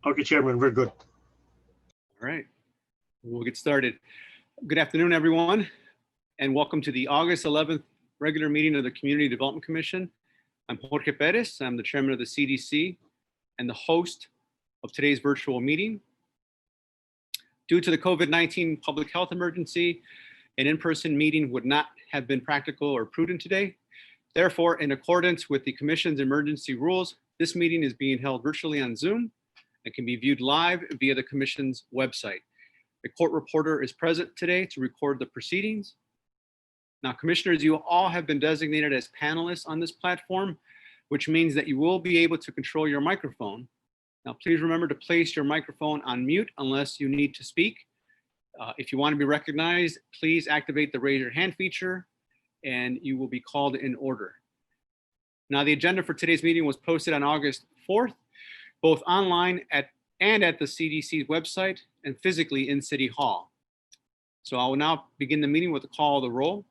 Okay, Chairman, we're good. All right, we'll get started. Good afternoon, everyone, and welcome to the August 11th regular meeting of the Community Development Commission. I'm Jorge Perez. I'm the chairman of the CDC and the host of today's virtual meeting. Due to the COVID-19 public health emergency, an in-person meeting would not have been practical or prudent today. Therefore, in accordance with the Commission's emergency rules, this meeting is being held virtually on Zoom and can be viewed live via the Commission's website. The court reporter is present today to record the proceedings. Now, Commissioners, you all have been designated as panelists on this platform, which means that you will be able to control your microphone. Now, please remember to place your microphone on mute unless you need to speak. If you want to be recognized, please activate the raise your hand feature and you will be called in order. Now, the agenda for today's meeting was posted on August 4th, both online and at the CDC's website and physically in City Hall. So I will now begin the meeting with a call of the roll.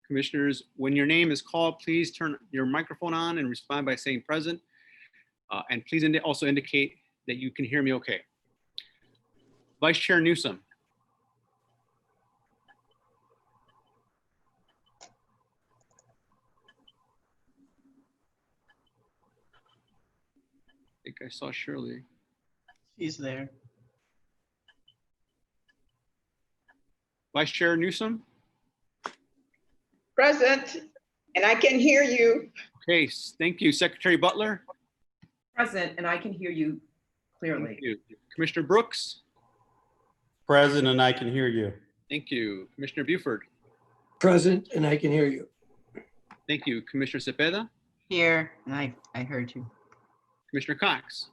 Commissioners, when your name is called, please turn your microphone on and respond by saying present. And please also indicate that you can hear me okay. Vice Chair Newsom. I think I saw Shirley. She's there. Vice Chair Newsom. Present, and I can hear you. Okay, thank you. Secretary Butler. Present, and I can hear you clearly. Thank you. Commissioner Brooks. Present, and I can hear you. Thank you. Commissioner Buford. Present, and I can hear you. Thank you. Commissioner Cepeda. Here, and I heard you. Commissioner Cox.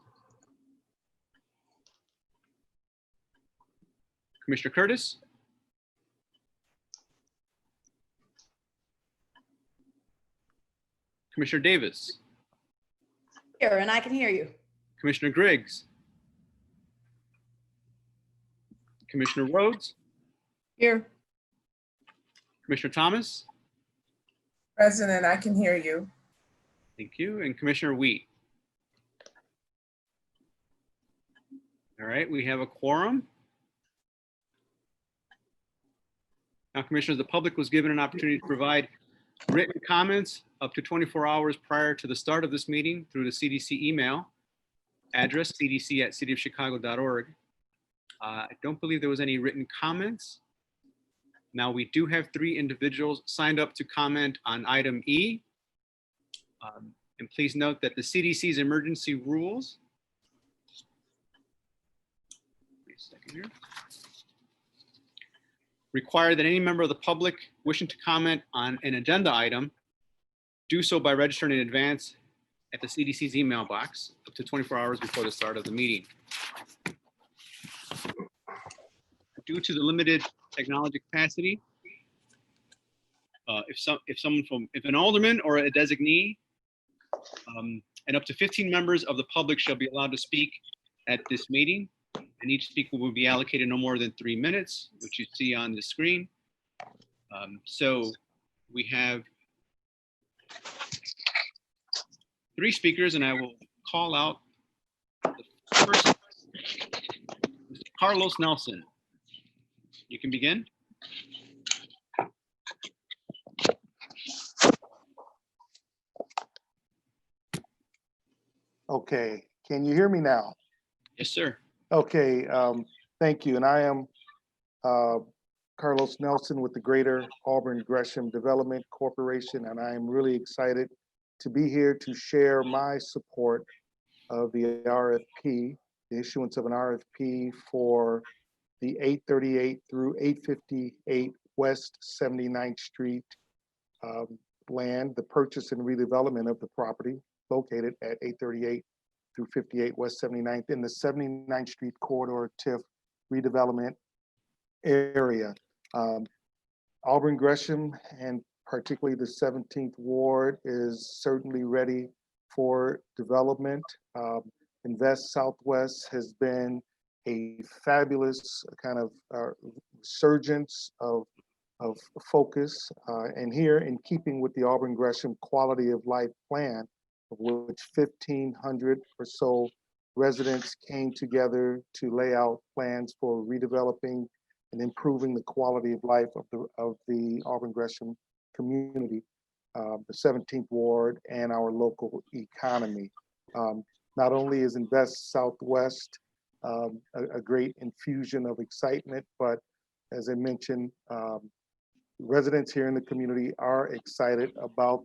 Commissioner Curtis. Commissioner Davis. Here, and I can hear you. Commissioner Griggs. Commissioner Rhodes. Here. Commissioner Thomas. Present, and I can hear you. Thank you. And Commissioner Wheat. All right, we have a quorum. Now, Commissioners, the public was given an opportunity to provide written comments up to 24 hours prior to the start of this meeting through the CDC email address, cdc@cityofchicago.org. I don't believe there was any written comments. Now, we do have 3 individuals signed up to comment on item E. And please note that the CDC's emergency rules, wait a second here, require that any member of the public wishing to comment on an agenda item do so by registering in advance at the CDC's email box up to 24 hours before the start of the meeting. Due to the limited technology capacity, if an alderman or a designee and up to 15 members of the public shall be allowed to speak at this meeting, and each speaker will be allocated no more than 3 minutes, which you see on the screen. So we have 3 speakers, and I will call out the first, Mr. Carlos Nelson. You can begin. Okay, can you hear me now? Yes, sir. Okay, thank you. And I am Carlos Nelson with the Greater Auburn Gresham Development Corporation, and I am really excited to be here to share my support of the RFP, the issuance of an RFP for the 838 through 858 West 79th Street land, the purchase and redevelopment of the property located at 838 through 58 West 79th in the 79th Street Corridor TIF redevelopment area. Auburn Gresham, and particularly the 17th Ward, is certainly ready for development. Invest Southwest has been a fabulous kind of resurgence of focus, and here, in keeping with the Auburn Gresham quality of life plan, of which 1,500 or so residents came together to lay out plans for redeveloping and improving the quality of life of the Auburn Gresham community, the 17th Ward, and our local economy. Not only is Invest Southwest a great infusion of excitement, but as I mentioned, residents here in the community are excited about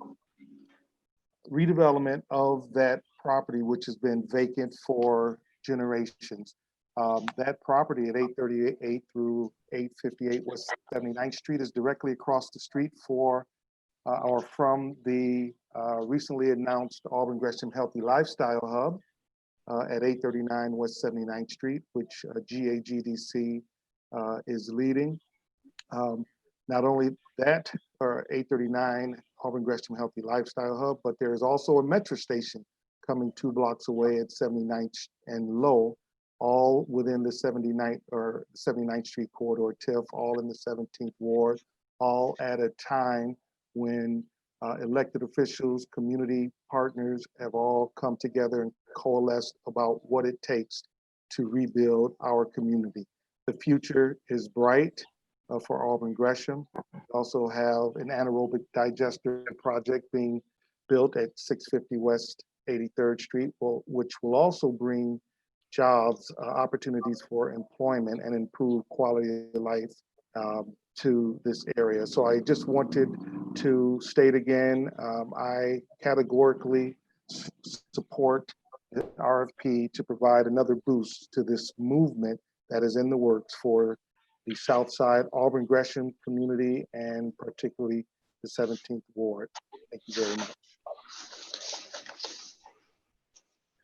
redevelopment of that property, which has been vacant for generations. That property at 838 through 858 West 79th Street is directly across the street from the recently announced Auburn Gresham Healthy Lifestyle Hub at 839 West 79th Street, which GAGDC is leading. Not only that, or 839 Auburn Gresham Healthy Lifestyle Hub, but there is also a metro station coming 2 blocks away at 79th and Low, all within the 79th Street corridor, TIF, all in the 17th Ward, all at a time when elected officials, community partners have all come together and coalesced about what it takes to rebuild our community. The future is bright for Auburn Gresham. We also have an anaerobic digester project being built at 650 West 83rd Street, which will also bring jobs, opportunities for employment and improve quality of life to this area. So I just wanted to state again, I categorically support the RFP to provide another boost to this movement that is in the works for the Southside Auburn Gresham community and particularly the 17th Ward. Thank you very much.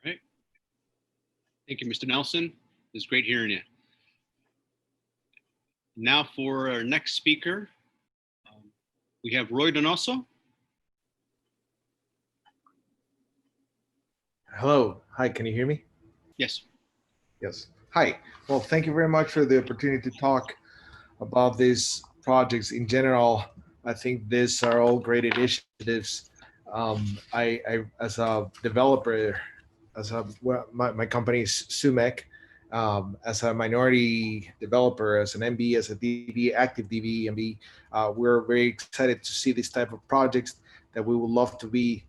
Right. Thank you, Mr. Nelson. It was great hearing you. Now for our next speaker, we have Roy Donoso. Hello. Hi, can you hear me? Yes. Yes. Hi. Well, thank you very much for the opportunity to talk about these projects in general. I think these are all great initiatives. I as a developer, my company is Sumec, as a minority developer, as an MB, as a DB, active DB, MB, we're very excited to see this type of projects that we would love to be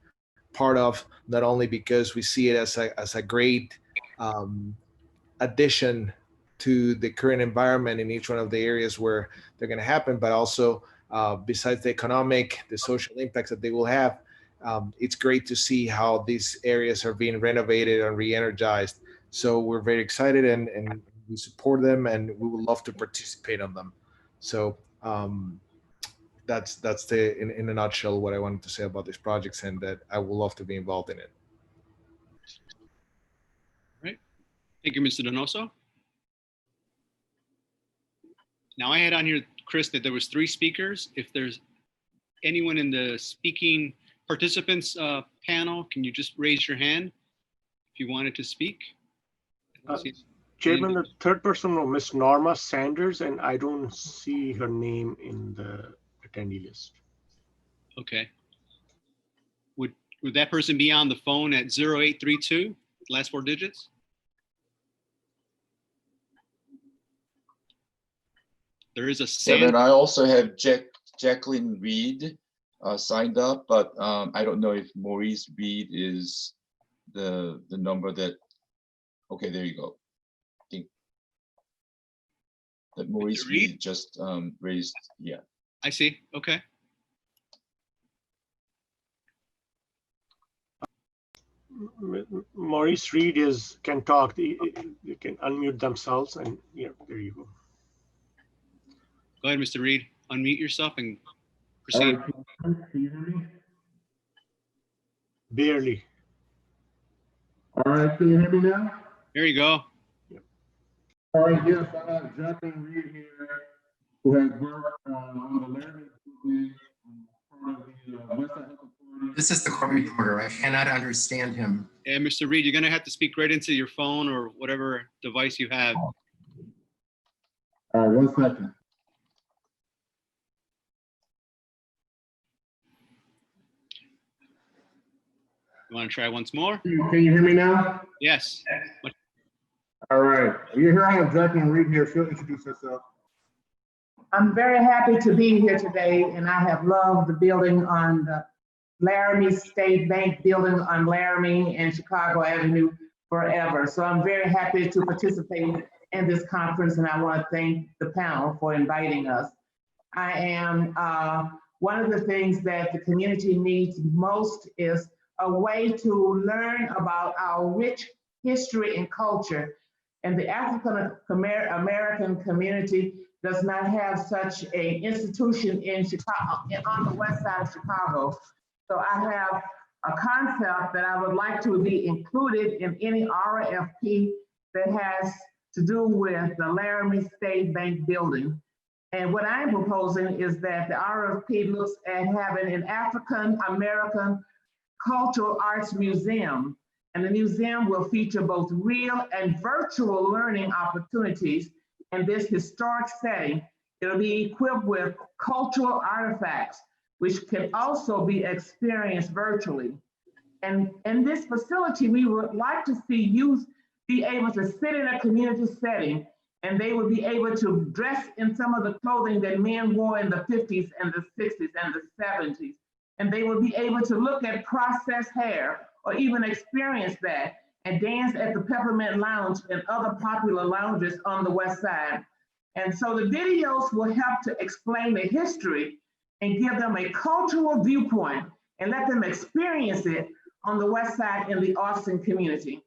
part of, not only because we see it as a great addition to the current environment in each one of the areas where they're going to happen, but also besides the economic, the social impacts that they will have, it's great to see how these areas are being renovated and re-energized. So we're very excited and we support them and we would love to participate on them. So that's in a nutshell what I wanted to say about these projects, and that I would love to be involved in it. Right. Thank you, Mr. Donoso. Now I had on here, Chris, that there was 3 speakers. If there's anyone in the speaking participants panel, can you just raise your hand if you wanted to speak? Chairman, the third person was Miss Norma Sanders, and I don't see her name in the attendee list. Okay. Would that person be on the phone at 0832, last 4 digits? There is a Chairman, I also have Jacqueline Reed signed up, but I don't know if Maurice Reed is the number that. Okay, there you go. I think that Maurice Reed just raised. Yeah, I see. Okay. Maurice Reed can talk. They can unmute themselves, and yeah, there you go. Go ahead, Mr. Reed. Unmute yourself and proceed. Can you hear me? Barely. All right, can you hear me now? There you go. All right, yes, I have Jacqueline Reed here, who has worked on the learning part of the Westside Health Authority. This is the court reporter. I cannot understand him. Yeah, Mr. Reed, you're going to have to speak right into your phone or whatever device you have. All right, 1 second. You want to try once more? Can you hear me now? Yes. All right. Here I have Jacqueline Reed here. She'll introduce herself. I'm very happy to be here today, and I have loved the building on the Laramie State Bank building on Laramie and Chicago Avenue forever. So I'm very happy to participate in this conference, and I want to thank the panel for inviting us. I am, one of the things that the community needs most is a way to learn about our rich history and culture. And the African American community does not have such an institution in Chicago, on the west side of Chicago. So I have a concept that I would like to be included in any RFP that has to do with the Laramie State Bank building. And what I'm proposing is that the RFP looks at having an African American Cultural Arts Museum. And the museum will feature both real and virtual learning opportunities in this historic setting. It'll be equipped with cultural artifacts, which can also be experienced virtually. And in this facility, we would like to see youth be able to sit in a community setting, and they would be able to dress in some of the clothing that men wore in the 50s and the 60s and the 70s. And they would be able to look at processed hair or even experience that and dance at the Peppermint Lounge and other popular lounges on the west side. And so the videos will help to explain the history and give them a cultural viewpoint and let them experience it on the west side in the Austin community.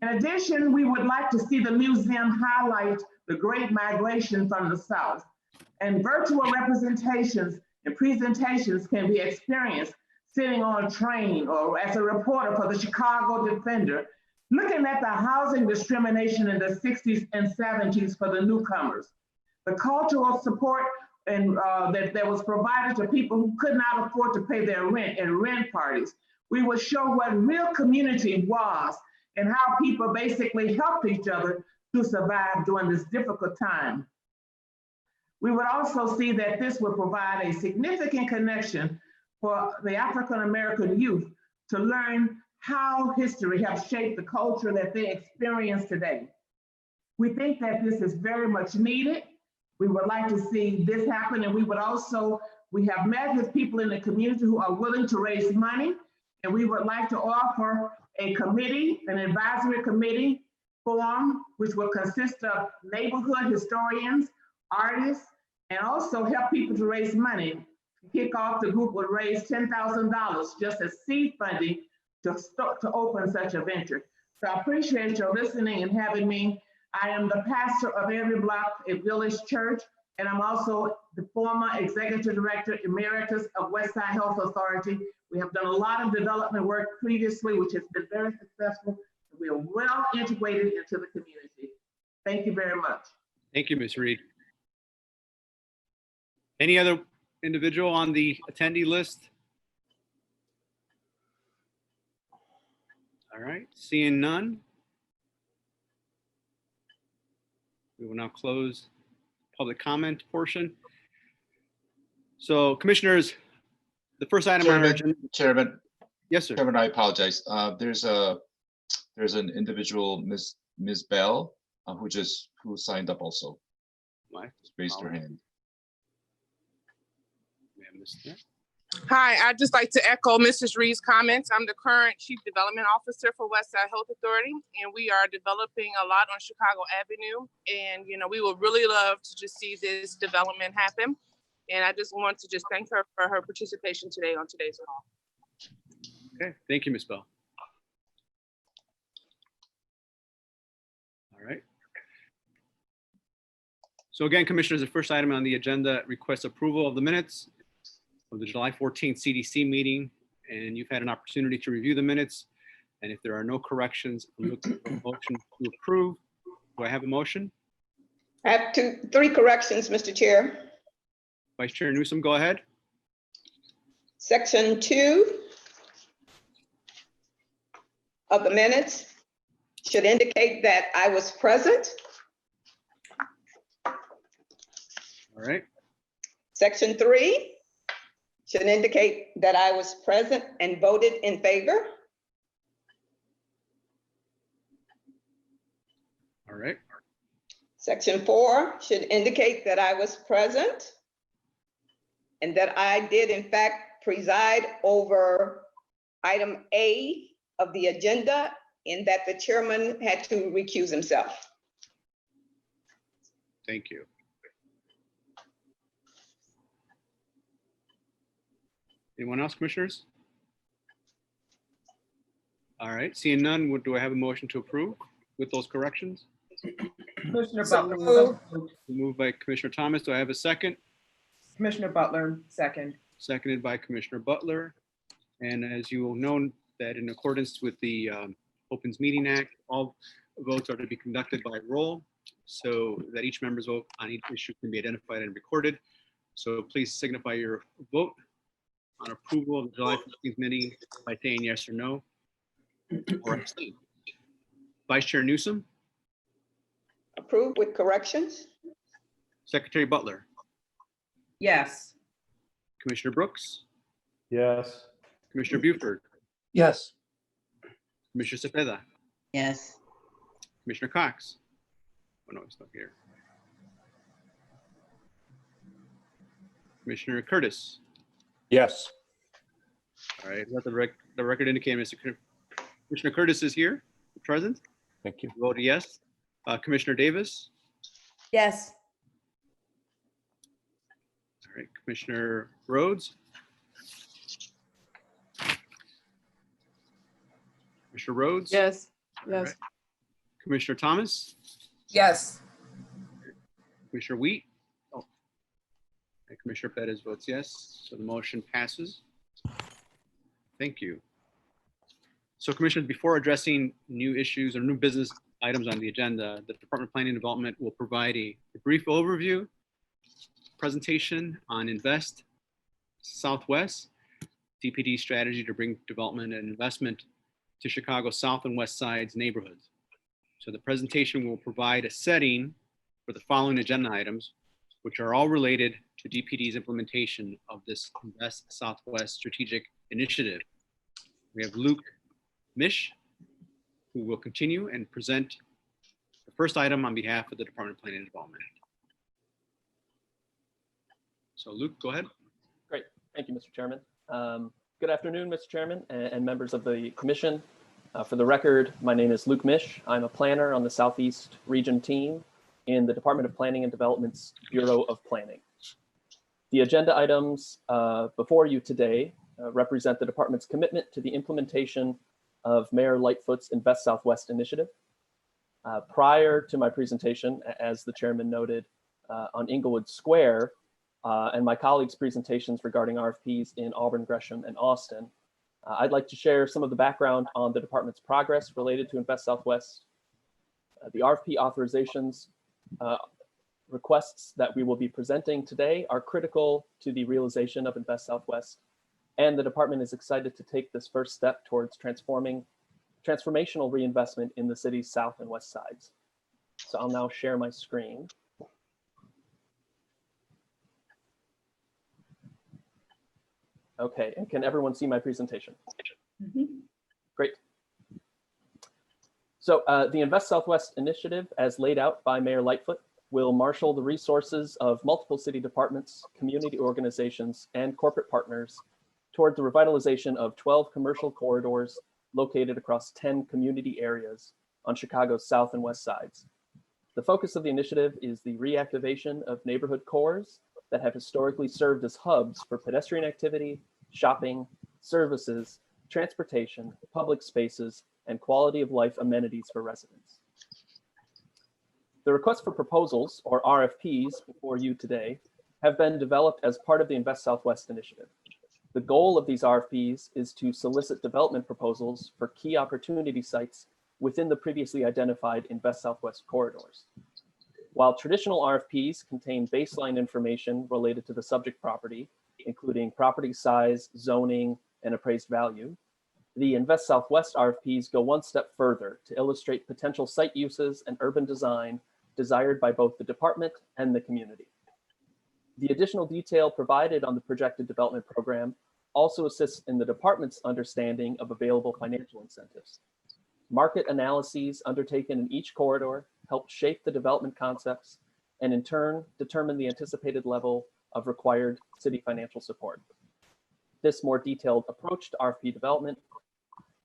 In addition, we would like to see the museum highlight the Great Migration from the South, and virtual representations and presentations can be experienced sitting on a train or as a reporter for the Chicago Defender, looking at the housing discrimination in the 60s and 70s for the newcomers, the cultural support and that was provided to people who could not afford to pay their rent and rent parties. We would show what real community was and how people basically helped each other to survive during this difficult time. We would also see that this would provide a significant connection for the African American youth to learn how history has shaped the culture that they experience today. We think that this is very much needed. We would like to see this happen, and we have met with people in the community who are willing to raise money, and we would like to offer a committee, an advisory committee form, which will consist of neighborhood historians, artists, and also help people to raise money. To kick off, the group would raise $10,000 just as seed funding to open such a venture. So I appreciate your listening and having me. I am the pastor of Every Block at Village Church, and I'm also the former executive director emeritus of Westside Health Authority. We have done a lot of development work previously, which has been very successful. We are well integrated into the community. Thank you very much. Thank you, Ms. Reed. Any other individual on the attendee list? All right, seeing none. We will now close public comment portion. So commissioners, the first item on our agenda. Chairman. Yes, sir. Chairman, I apologize. There's an individual, Ms. Bell, who signed up also. Just raised her hand. Hi, I'd just like to echo Mrs. Reed's comments. I'm the current Chief Development Officer for Westside Health Authority, and we are developing a lot on Chicago Avenue. And, we would really love to just see this development happen. And I just want to thank her for her participation today on today's call. Okay, thank you, Ms. Bell. All right. So again, commissioners, the first item on the agenda requests approval of the minutes of the July 14th CDC meeting, and you've had an opportunity to review the minutes. And if there are no corrections, we look for a motion to approve. Do I have a motion? I have three corrections, Mr. Chair. Vice Chair Newsom, go ahead. Section 2 of the minutes should indicate that I was present. All right. Section 3 should indicate that I was present and voted in favor. All right. Section 4 should indicate that I was present and that I did in fact preside over item A of the agenda, and that the chairman had to recuse himself. Thank you. Anyone else, commissioners? All right, seeing none, do I have a motion to approve with those corrections? Commissioner So Butler. moved. Moved by Commissioner Thomas. Do I have a second? Commissioner Butler, second. Seconded by Commissioner Butler. And as you will know, that in accordance with the Opens Meeting Act, all votes are to be conducted by roll, so that each member's vote on each issue can be identified and recorded. So please signify your vote on approval of the July 15th meeting by saying yes or no, or abstain. Vice Chair Newsom, Approved with corrections? Secretary Butler, Yes. Commissioner Brooks, Yes. Commissioner Buford, Yes. Commissioner Cepeda, Yes. Commissioner Cox. Oh no, he's not here. Commissioner Curtis. Yes. All right, let the record indicate Commissioner Curtis is here, present. Thank you. Vote yes. Commissioner Davis. Yes. All right, Commissioner Rhodes. Commissioner Rhodes. Yes. All right. Commissioner Thomas. Yes. Commissioner Wheat. Oh. And Commissioner Pettis votes yes, so the motion passes. Thank you. So commissioners, before addressing new issues or new business items on the agenda, the Department of Planning and Development will provide a brief overview presentation on Invest Southwest, DPD strategy to bring development and investment to Chicago South and West Sides neighborhoods. So the presentation will provide a setting for the following agenda items, which are all related to DPD's implementation of this Invest Southwest strategic initiative. We have Luke Mish, who will continue and present the first item on behalf of the Department of Planning and Development. So Luke, go ahead. Great. Thank you, Mr. Chairman. Good afternoon, Mr. Chairman and members of the commission. For the record, my name is Luke Mish. I'm a planner on the Southeast Region team in the Department of Planning and Development's Bureau of Planning. The agenda items before you today represent the department's commitment to the implementation of Mayor Lightfoot's Invest Southwest initiative. Prior to my presentation, as the chairman noted, on Inglewood Square and my colleagues' presentations regarding RFPs in Auburn, Gresham, and Austin, I'd like to share some of the background on the department's progress related to Invest Southwest. The RFP authorizations requests that we will be presenting today are critical to the realization of Invest Southwest, and the department is excited to take this first step towards transformational reinvestment in the city's south and west sides. So I'll now share my screen. Okay, and can everyone see my presentation? Great. So the Invest Southwest initiative, as laid out by Mayor Lightfoot, will marshal the resources of multiple city departments, community organizations, and corporate partners toward the revitalization of 12 commercial corridors located across 10 community areas on Chicago's south and west sides. The focus of the initiative is the reactivation of neighborhood cores that have historically served as hubs for pedestrian activity, shopping, services, transportation, public spaces, and quality of life amenities for residents. The requests for proposals, or RFPs, before you today have been developed as part of the Invest Southwest initiative. The goal of these RFPs is to solicit development proposals for key opportunity sites within the previously identified Invest Southwest corridors. While traditional RFPs contain baseline information related to the subject property, including property size, zoning, and appraised value, the Invest Southwest RFPs go one step further to illustrate potential site uses and urban design desired by both the department and the community. The additional detail provided on the projected development program also assists in the department's understanding of available financial incentives. Market analyses undertaken in each corridor help shape the development concepts and in turn determine the anticipated level of required city financial support. This more detailed approach to RFP development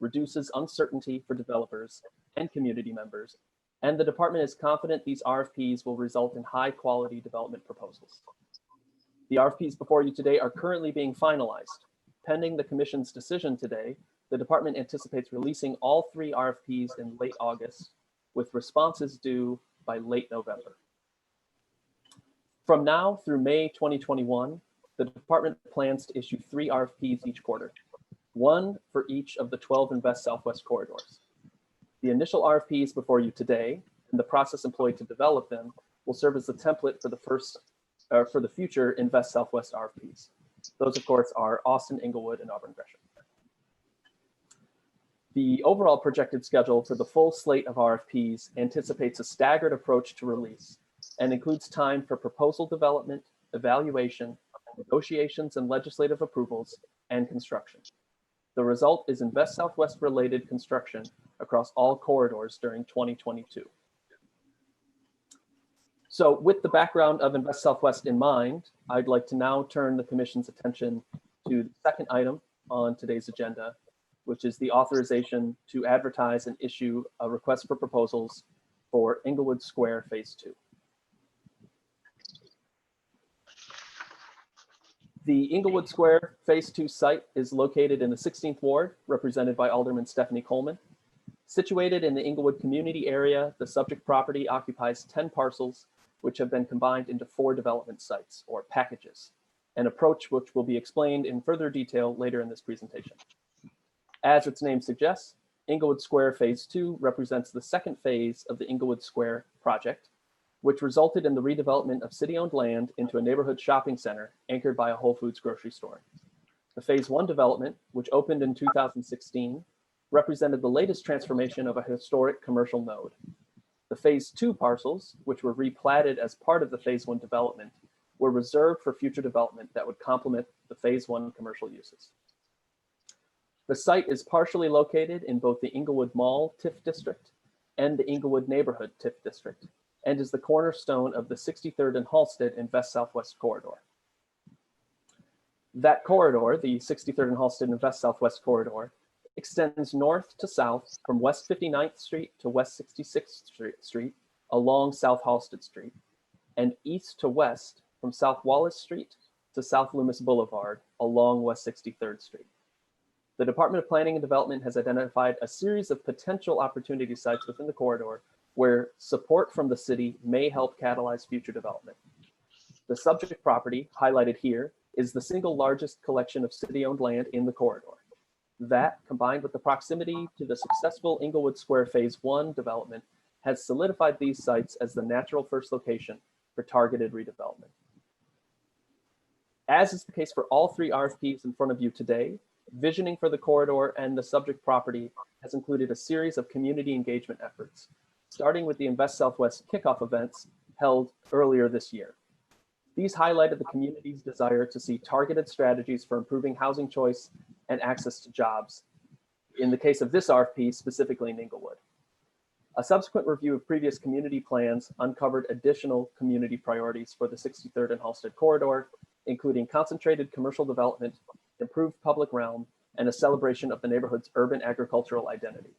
reduces uncertainty for developers and community members, and the department is confident these RFPs will result in high-quality development proposals. The RFPs before you today are currently being finalized. Pending the Commission's decision today, the department anticipates releasing all 3 RFPs in late August, with responses due by late November. From now through May 2021, the department plans to issue 3 RFPs each quarter, 1 for each of the 12 Invest Southwest corridors. The initial RFPs before you today and the process employed to develop them will serve as the template for the future Invest Southwest RFPs. Those, of course, are Austin, Inglewood, and Auburn Gresham. The overall projected schedule for the full slate of RFPs anticipates a staggered approach to release and includes time for proposal development, evaluation, negotiations and legislative approvals, and construction. The result is Invest Southwest related construction across all corridors during 2022. So with the background of Invest Southwest in mind, I'd like to now turn the Commission's attention to the second item on today's agenda, which is the authorization to advertise and issue a request for proposals for Inglewood Square Phase 2. The Inglewood Square Phase 2 site is located in the 16th Ward, represented by Alderman Stephanie Coleman. Situated in the Inglewood community area, the subject property occupies 10 parcels, which have been combined into 4 development sites, or packages, an approach which will be explained in further detail later in this presentation. As its name suggests, Inglewood Square Phase 2 represents the second phase of the Inglewood Square project, which resulted in the redevelopment of city-owned land into a neighborhood shopping center anchored by a Whole Foods grocery store. The Phase 1 development, which opened in 2016, represented the latest transformation of a historic commercial node. The Phase 2 parcels, which were replatted as part of the Phase 1 development, were reserved for future development that would complement the Phase 1 commercial uses. The site is partially located in both the Inglewood Mall TIF district and the Inglewood Neighborhood TIF district, and is the cornerstone of the 63rd and Halsted Invest Southwest corridor. That corridor, the 63rd and Halsted Invest Southwest corridor, extends north to south from West 59th Street to West 66th Street along South Halsted Street, and east to west from South Wallace Street to South Loomis Boulevard along West 63rd Street. The Department of Planning and Development has identified a series of potential opportunity sites within the corridor where support from the city may help catalyze future development. The subject property, highlighted here, is the single largest collection of city-owned land in the corridor. That, combined with the proximity to the successful Inglewood Square Phase 1 development, has solidified these sites as the natural first location for targeted redevelopment. As is the case for all 3 RFPs in front of you today, visioning for the corridor and the subject property has included a series of community engagement efforts, starting with the Invest Southwest kickoff events held earlier this year. These highlighted the community's desire to see targeted strategies for improving housing choice and access to jobs, in the case of this RFP, specifically in Inglewood. A subsequent review of previous community plans uncovered additional community priorities for the 63rd and Halsted corridor, including concentrated commercial development, improved public realm, and a celebration of the neighborhood's urban agricultural identity.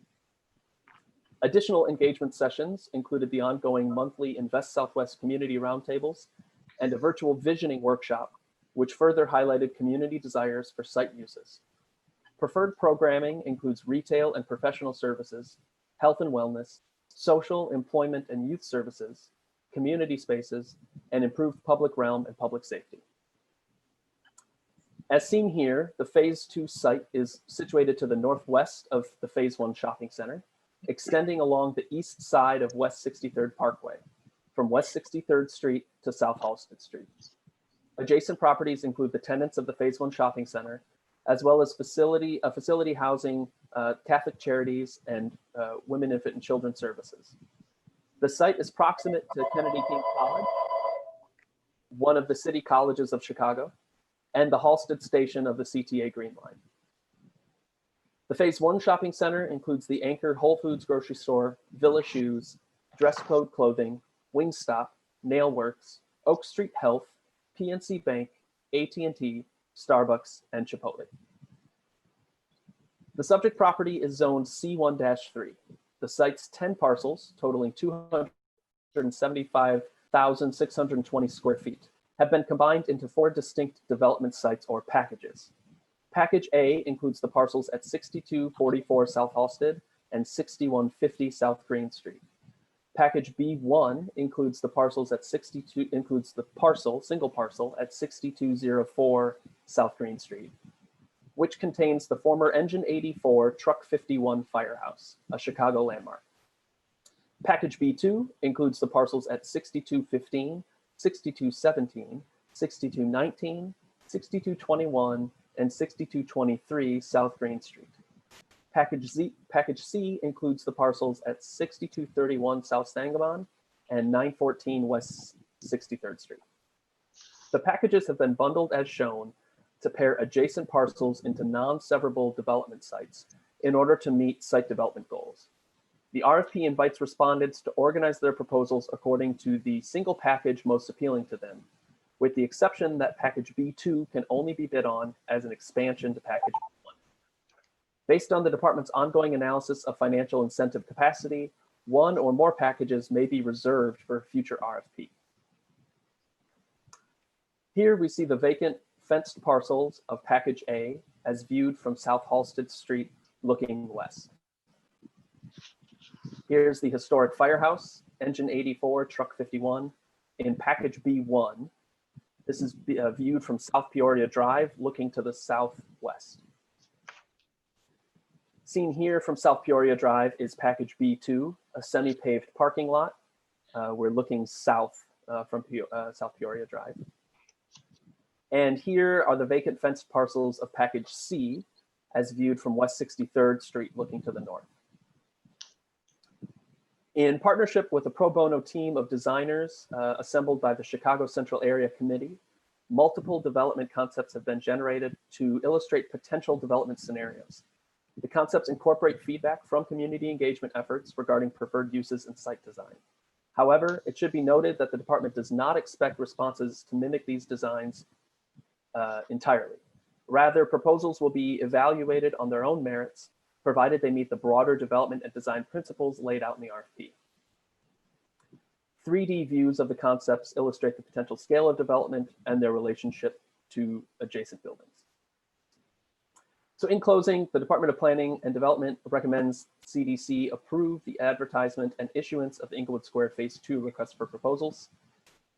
Additional engagement sessions included the ongoing monthly Invest Southwest community roundtables and a virtual visioning workshop, which further highlighted community desires for site uses. Preferred programming includes retail and professional services, health and wellness, social, employment, and youth services, community spaces, and improved public realm and public safety. As seen here, the Phase 2 site is situated to the northwest of the Phase 1 shopping center, extending along the east side of West 63rd Parkway, from West 63rd Street to South Halsted Street. Adjacent properties include the tenants of the Phase 1 shopping center, as well as facility housing Catholic Charities and Women, Infant, and Children Services. The site is proximate to Kennedy King College, one of the city colleges of Chicago, and the Halsted station of the CTA Green Line. The Phase 1 shopping center includes the anchor Whole Foods grocery store, Villa Shoes, Dress Code Clothing, Wingstop, Nailworks, Oak Street Health, PNC Bank, AT&T, Starbucks, and Chipotle. The subject property is zoned C1-3. The site's 10 parcels, totaling 275,620 square feet, have been combined into 4 distinct development sites or packages. Package A includes the parcels at 6244 South Halsted and 6150 South Green Street. Package B1 includes the parcels at single parcel at 6204 South Green Street, which contains the former Engine 84 Truck 51 Firehouse, a Chicago landmark. Package B2 includes the parcels at 6215, 6217, 6219, 6221, and 6223 South Green Street. Package C includes the parcels at 6231 South Sangamon and 914 West 63rd Street. The packages have been bundled as shown to pair adjacent parcels into non-severable development sites in order to meet site development goals. The RFP invites respondents to organize their proposals according to the single package most appealing to them, with the exception that package B2 can only be bid on as an expansion to package B1. Based on the department's ongoing analysis of financial incentive capacity, one or more packages may be reserved for a future RFP. Here we see the vacant fenced parcels of package A as viewed from South Halsted Street looking west. Here's the historic firehouse, Engine 84, Truck 51, in package B1. This is viewed from South Peoria Drive looking to the southwest. Seen here from South Peoria Drive is package B2, a semi-paved parking lot. We're looking south from South Peoria Drive. And here are the vacant fenced parcels of package C as viewed from West 63rd Street looking to the north. In partnership with a pro bono team of designers assembled by the Chicago Central Area Committee, multiple development concepts have been generated to illustrate potential development scenarios. The concepts incorporate feedback from community engagement efforts regarding preferred uses and site design. However, it should be noted that the department does not expect responses to mimic these designs entirely. Rather, proposals will be evaluated on their own merits, provided they meet the broader development and design principles laid out in the RFP. 3D views of the concepts illustrate the potential scale of development and their relationship to adjacent buildings. So in closing, the Department of Planning and Development recommends CDC approve the advertisement and issuance of the Inglewood Square Phase 2 request for proposals.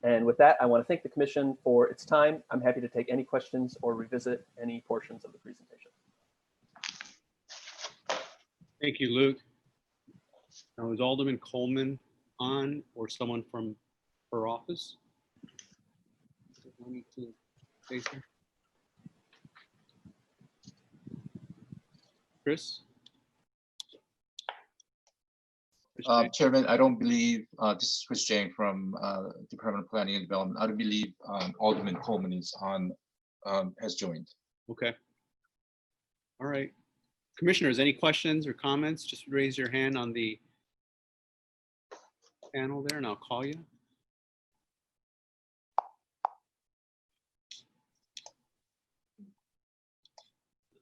And with that, I want to thank the Commission for its time. I'm happy to take any questions or revisit any portions of the presentation. Thank you, Luke. Now, is Alderman Coleman on, or someone from her office? Chris? Chairman, I don't believe, this is Chris Jang from Department of Planning and Development. I don't believe Alderman Coleman is on, has joined. Okay. All right. Commissioners, any questions or comments? Just raise your hand on the panel there and I'll call you.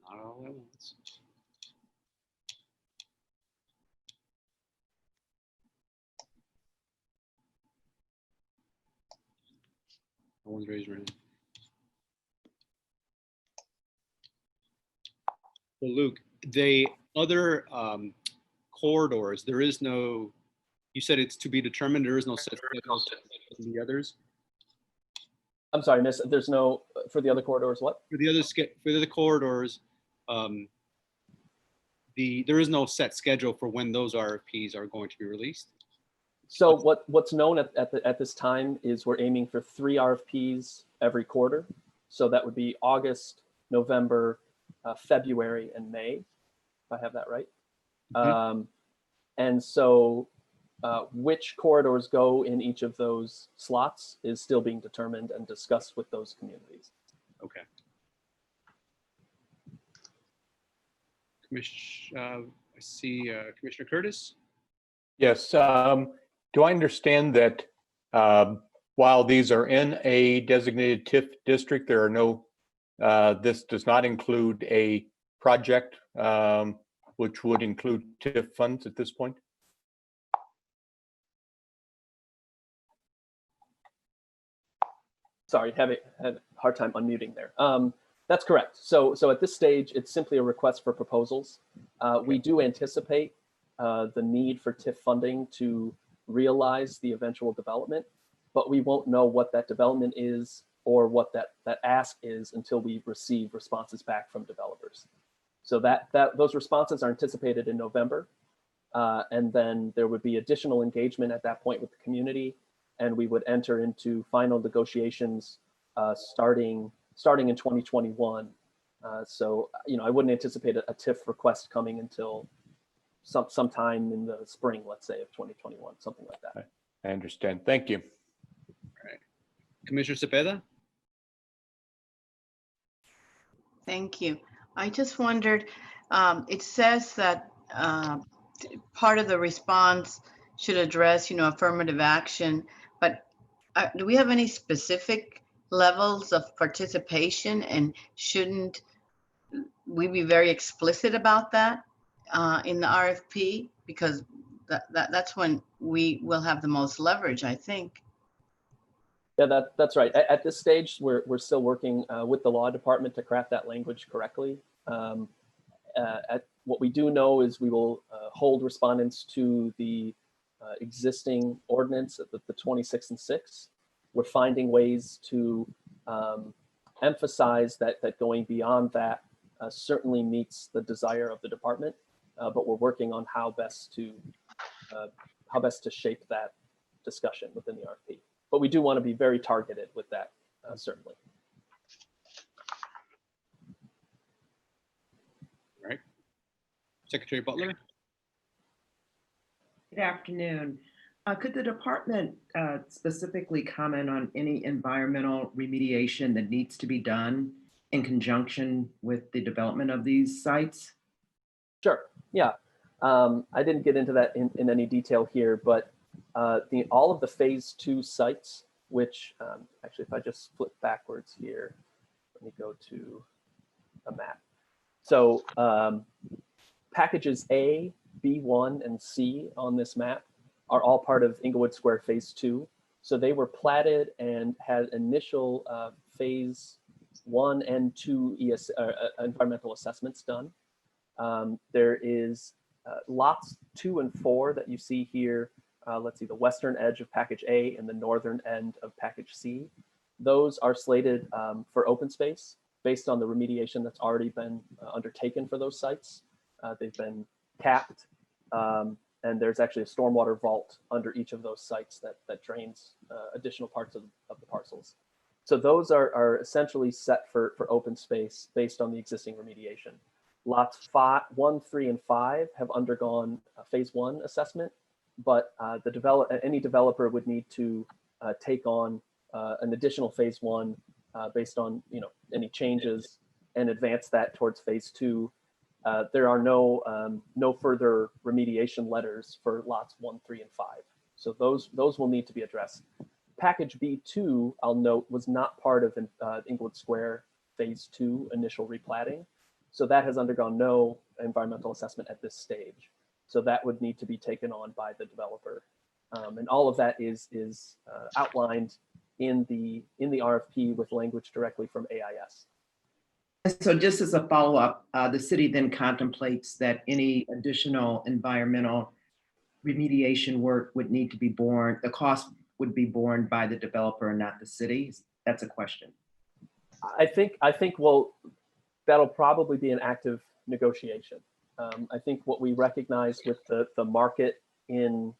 Not all at once. No one's raised their hand. Well, Luke, the other corridors, there is no, you said it's to be determined, there is no set schedule for the others? I'm sorry, miss, there's no, for the other corridors, what? For the other corridors, there is no set schedule for when those RFPs are going to be released? So what's known at this time is we're aiming for 3 RFPs every quarter. So that would be August, November, February, and May, if I have that right. Mm-hmm. And so which corridors go in each of those slots is still being determined and discussed with those communities. Okay. I see Commissioner Curtis. Yes. Do I understand that while these are in a designated TIF district, there are no, this does not include a project which would include TIF funds at this point? Sorry, had a hard time unmuting there. That's correct. So at this stage, it's simply a request for proposals. We do anticipate the need for TIF funding to realize the eventual development, but we won't know what that development is or what that ask is until we receive responses back from developers. So those responses are anticipated in November, and then there would be additional engagement at that point with the community, and we would enter into final negotiations starting in 2021. So I wouldn't anticipate a TIF request coming until sometime in the spring, let's say, of 2021, something like that. I understand. Thank you. All right. Commissioner Cepeda? Thank you. I just wondered, it says that part of the response should address, affirmative action, but do we have any specific levels of participation, and shouldn't we be very explicit about that in the RFP? Because that's when we will have the most leverage, I think. Yeah, that's right. At this stage, we're still working with the law department to craft that language correctly. What we do know is we will hold respondents to the existing ordinance at the 26 and 6. We're finding ways to emphasize that going beyond that certainly meets the desire of the department, but we're working on how best to shape that discussion within the RFP. But we do want to be very targeted with that, certainly. All right. Secretary Butler? Good afternoon. Could the department specifically comment on any environmental remediation that needs to be done in conjunction with the development of these sites? Sure, yeah. I didn't get into that in any detail here, but all of the phase 2 sites, which actually, if I just flip backwards here, let me go to a map. So packages A, B1, and C on this map are all part of Inglewood Square phase 2. So they were platted and had initial phase 1 and 2 environmental assessments done. There is lots 2 and 4 that you see here. Let's see, the western edge of package A and the northern end of package C. Those are slated for open space based on the remediation that's already been undertaken for those sites. They've been capped, and there's actually a stormwater vault under each of those sites that drains additional parts of the parcels. So those are essentially set for open space based on the existing remediation. Lots 1, 3, and 5 have undergone a phase 1 assessment, but any developer would need to take on an additional phase 1 based on any changes and advance that towards phase 2. There are no further remediation letters for lots 1, 3, and 5. So those will need to be addressed. Package B2, I'll note, was not part of Inglewood Square phase 2 initial replatting. So that has undergone no environmental assessment at this stage. So that would need to be taken on by the developer. And all of that is outlined in the RFP with language directly from AIS. So just as a follow-up, the city then contemplates that any additional environmental remediation work would need to be borne, the cost would be borne by the developer and not the city. That's a question. I think well, that'll probably be an active negotiation. I think what we recognize with the market in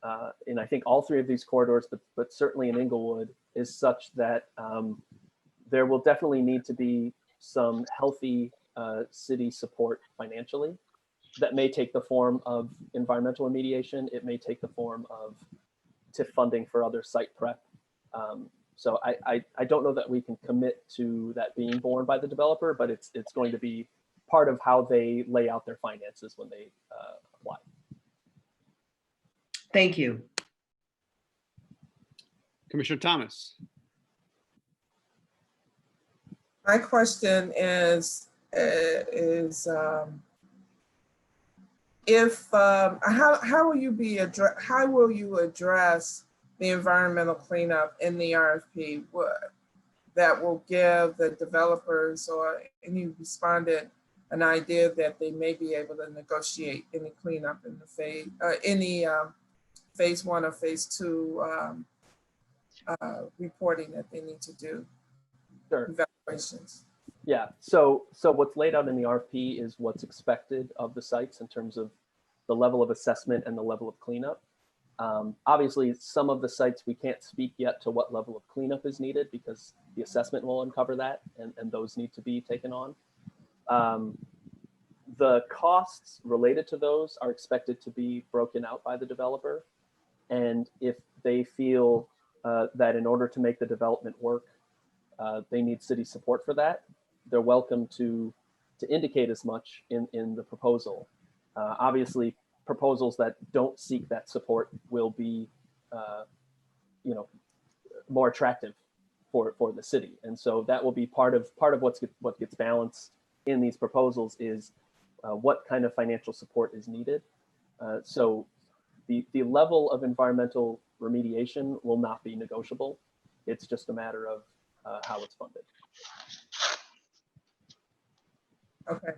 I think all 3 of these corridors, but certainly in Inglewood, is such that there will definitely need to be some healthy city support financially. That may take the form of environmental remediation. It may take the form of TIF funding for other site prep. So I don't know that we can commit to that being borne by the developer, but it's going to be part of how they lay out their finances when they apply. Thank you. Commissioner Thomas. My question is how will you address the environmental cleanup in the RFP that will give the developers or any respondent an idea that they may be able to negotiate any cleanup in the phase 1 or phase 2 reporting that they need to do? Sure. Evaluations. Yeah, so what's laid out in the RFP is what's expected of the sites in terms of the level of assessment and the level of cleanup. Obviously, some of the sites we can't speak yet to what level of cleanup is needed because the assessment will uncover that and those need to be taken on. The costs related to those are expected to be broken out by the developer. And if they feel that in order to make the development work, they need city support for that, they're welcome to indicate as much in the proposal. Obviously, proposals that don't seek that support will be, more attractive for the city, and so that will be part of what gets balanced in these proposals is what kind of financial support is needed. So the level of environmental remediation will not be negotiable. It's just a matter of how it's funded. Okay,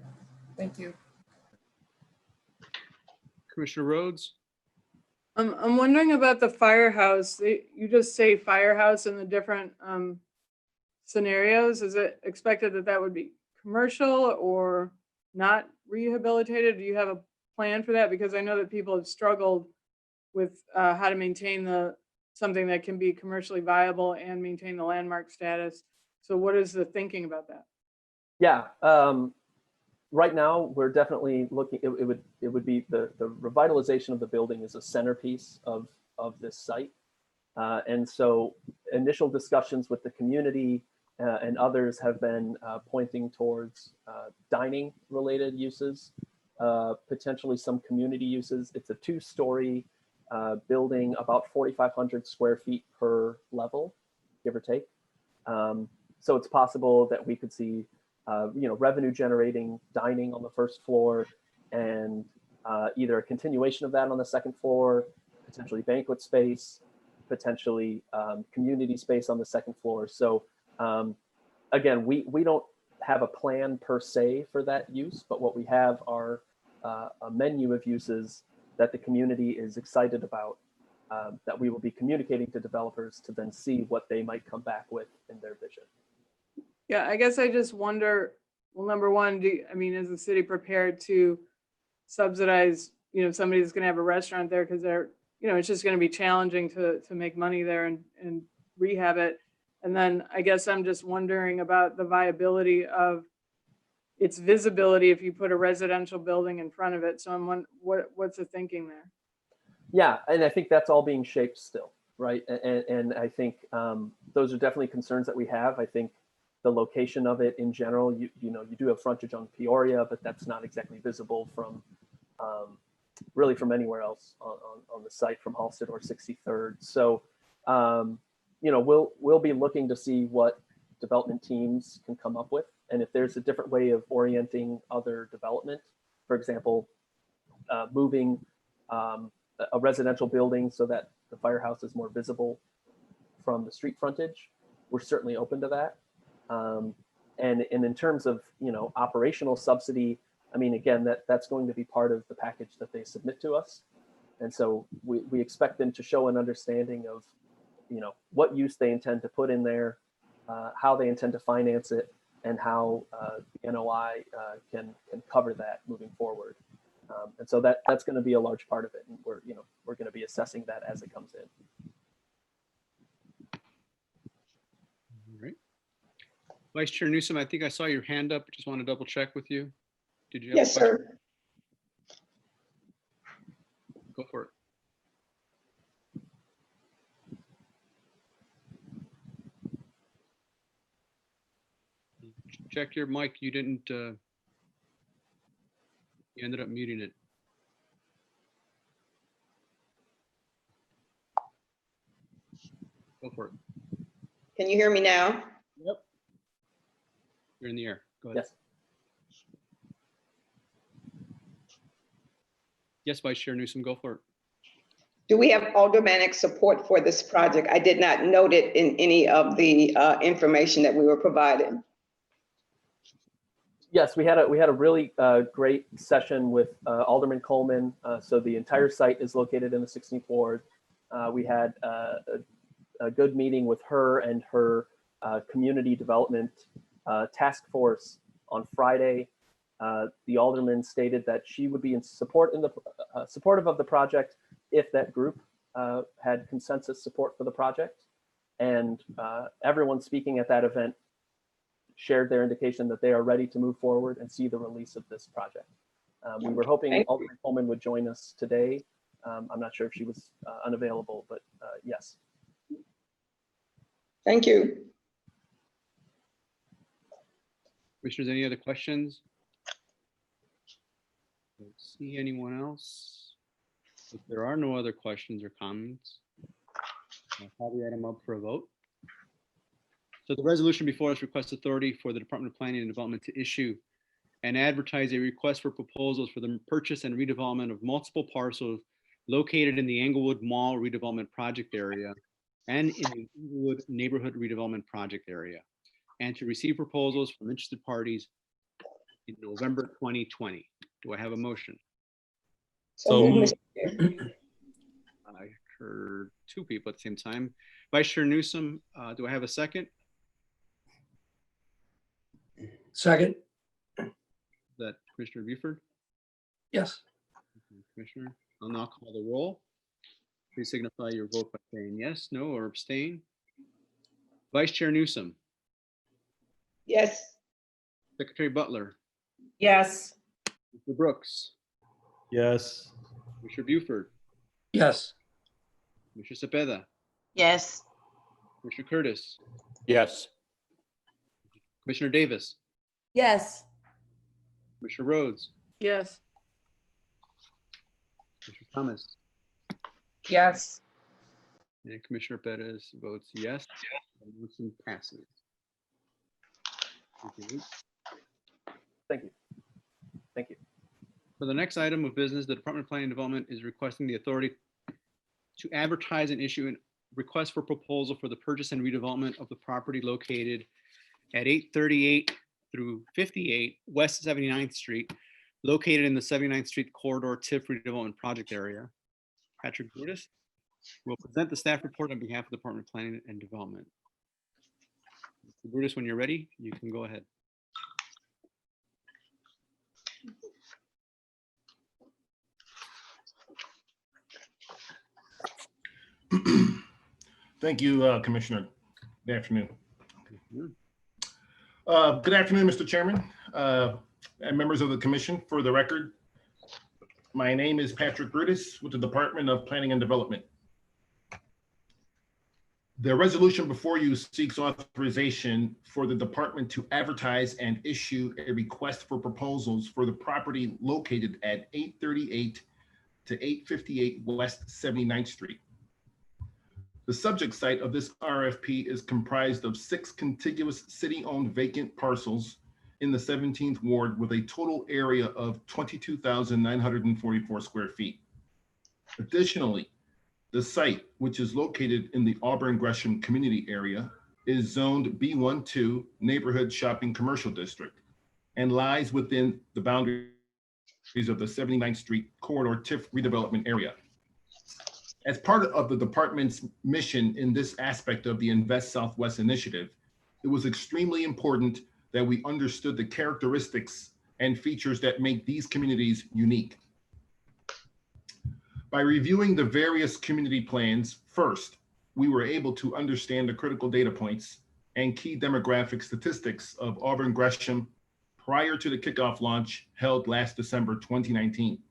thank you. Commissioner Rhodes. I'm wondering about the firehouse. You just say firehouse in the different scenarios. Is it expected that would be commercial or not rehabilitated? Do you have a plan for that? Because I know that people have struggled with how to maintain something that can be commercially viable and maintain the landmark status. So what is the thinking about that? Yeah, right now we're definitely looking. It would be the revitalization of the building is a centerpiece of this site, and so initial discussions with the community and others have been pointing towards dining related uses, potentially some community uses. It's a 2-story building, about 4,500 square feet per level, give or take. So it's possible that we could see revenue generating dining on the first floor and either a continuation of that on the second floor, potentially banquet space, potentially community space on the second floor. So again, we don't have a plan per se for that use, but what we have are a menu of uses that the community is excited about, that we will be communicating to developers to then see what they might come back with in their vision. Yeah, I guess I just wonder, well, number one, is the city prepared to subsidize, somebody that's going to have a restaurant there because they're, it's just going to be challenging to make money there and rehab it. And then I guess I'm just wondering about the viability of its visibility if you put a residential building in front of it. So I'm wondering, what's the thinking there? Yeah, and I think that's all being shaped still, right? And I think those are definitely concerns that we have. I think the location of it in general, you do have frontage on Peoria, but that's not exactly visible from really from anywhere else on the site from Halsted or 63rd. So we'll be looking to see what development teams can come up with, and if there's a different way of orienting other development, for example, moving a residential building so that the firehouse is more visible from the street frontage, we're certainly open to that. And in terms of operational subsidy, again, that's going to be part of the package that they submit to us, and so we expect them to show an understanding of what use they intend to put in there, how they intend to finance it, and how the NOI can cover that moving forward. And so that's going to be a large part of it, and we're going to be assessing that as it comes in. All right. Vice Chair Newsom, I think I saw your hand up. Just want to double check with you. Did you have Yes, a question? sir. Go for it. Check your mic. You didn't, you ended up muting it. Go for it. Can you hear me now? Yep. You're in the air. Go ahead. Yes. Yes, Vice Chair Newsom, go for it. Do we have aldermanic support for this project? I did not note it in any of the information that we were provided. Yes, we had a really great session with Alderman Coleman. So the entire site is located in the 16th Ward. We had a good meeting with her and her community development task force on Friday. The alderman stated that she would be in support supportive of the project if that group had consensus support for the project. And everyone speaking at that event shared their indication that they are ready to move forward and see the release of this project. We were hoping Alderman Coleman would join us today. I'm not sure if she was unavailable, but yes. Thank you. Commissioners, any other questions? Don't see anyone else. If there are no other questions or comments, I'll call the item up for a vote. So the resolution before us requests authority for the Department of Planning and Development to issue and advertise a request for proposals for the purchase and redevelopment of multiple parcels located in the Englewood Mall redevelopment project area and in the Englewood Neighborhood Redevelopment Project area, and to receive proposals from interested parties in November 2020. Do I have a motion? So moved, Mr. Chair. I heard two people at the same time. Vice Chair Newsom, do I have a second? Second. Is that Commissioner Buford? Yes. Commissioner, I'll now call the roll. Please signify your vote by saying yes, no, or abstain. Vice Chair Newsom, Yes. Secretary Butler, Yes. Mr. Brooks, Yes. Commissioner Buford, Yes. Commissioner Cepeda, Yes. Commissioner Curtis, Yes. Commissioner Davis, Yes. Commissioner Rhodes, Yes. Commissioner Thomas, Yes. and Commissioner Perez votes yes. The motion passes. Thank you. Thank you. For the next item of business, the Department of Planning and Development is requesting the authority to advertise and issue a request for proposal for the purchase and redevelopment of the property located at 838 through 58 West 79th Street, located in the 79th Street Corridor TIF redevelopment project area. Patrick Brutus will present the staff report on behalf of the Department of Planning and Development. Mr. Brutus, when you're ready, you can go ahead. Thank you, Commissioner. Good afternoon. Good afternoon, Mr. Chairman and members of the Commission. For the record, my name is Patrick Brutus with the Department of Planning and Development. The resolution before you seeks authorization for the department to advertise and issue a request for proposals for the property located at 838 to 858 West 79th Street. The subject site of this RFP is comprised of 6 contiguous city-owned vacant parcels in the 17th Ward with a total area of 22,944 square feet. Additionally, the site, which is located in the Auburn-Gresham community area, is zoned B12 Neighborhood Shopping Commercial District and lies within the boundaries of the 79th Street Corridor TIF redevelopment area. As part of the department's mission in this aspect of the Invest Southwest initiative, it was extremely important that we understood the characteristics and features that make these communities unique. By reviewing the various community plans, first, we were able to understand the critical data points and key demographic statistics of Auburn Gresham prior to the kickoff launch held last December 2019.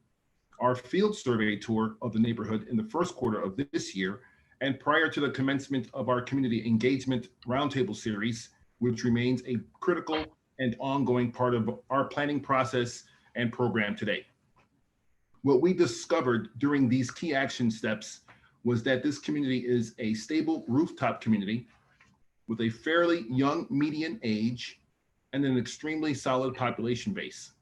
Our field survey tour of the neighborhood in the first quarter of this year, and prior to the commencement of our community engagement roundtable series, which remains a critical and ongoing part of our planning process and program today. What we discovered during these key action steps was that this community is a stable rooftop community with a fairly young median age and an extremely solid population base.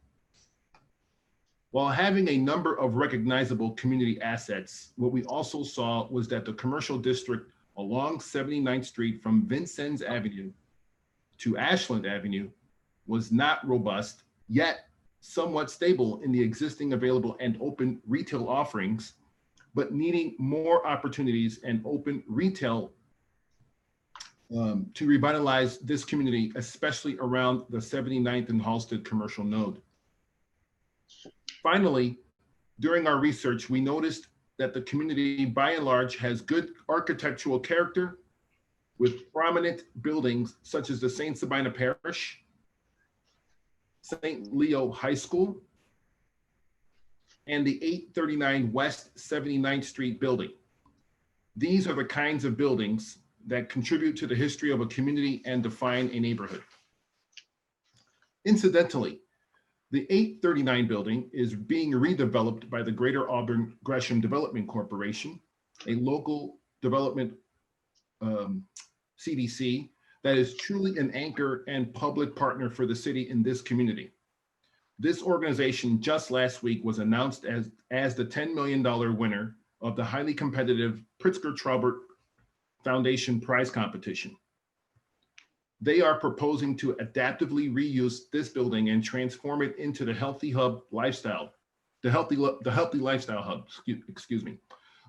While having a number of recognizable community assets, what we also saw was that the commercial district along 79th Street from Vincennes Avenue to Ashland Avenue was not robust, yet somewhat stable in the existing available and open retail offerings, but needing more opportunities and open retail to revitalize this community, especially around the 79th and Halsted commercial node. Finally, during our research, we noticed that the community by and large has good architectural character with prominent buildings such as the St. Sabina Parish, St. Leo High School, and the 839 West 79th Street building. These are the kinds of buildings that contribute to the history of a community and define a neighborhood. Incidentally, the 839 building is being redeveloped by the Greater Auburn Gresham Development Corporation, a local development CDC that is truly an anchor and public partner for the city in this community. This organization just last week was announced as the $10 million winner of the highly competitive Pritzker-Traubert Foundation Prize Competition. They are proposing to adaptively reuse this building and transform it into the Healthy Hub lifestyle, the Healthy Lifestyle Hub, excuse me,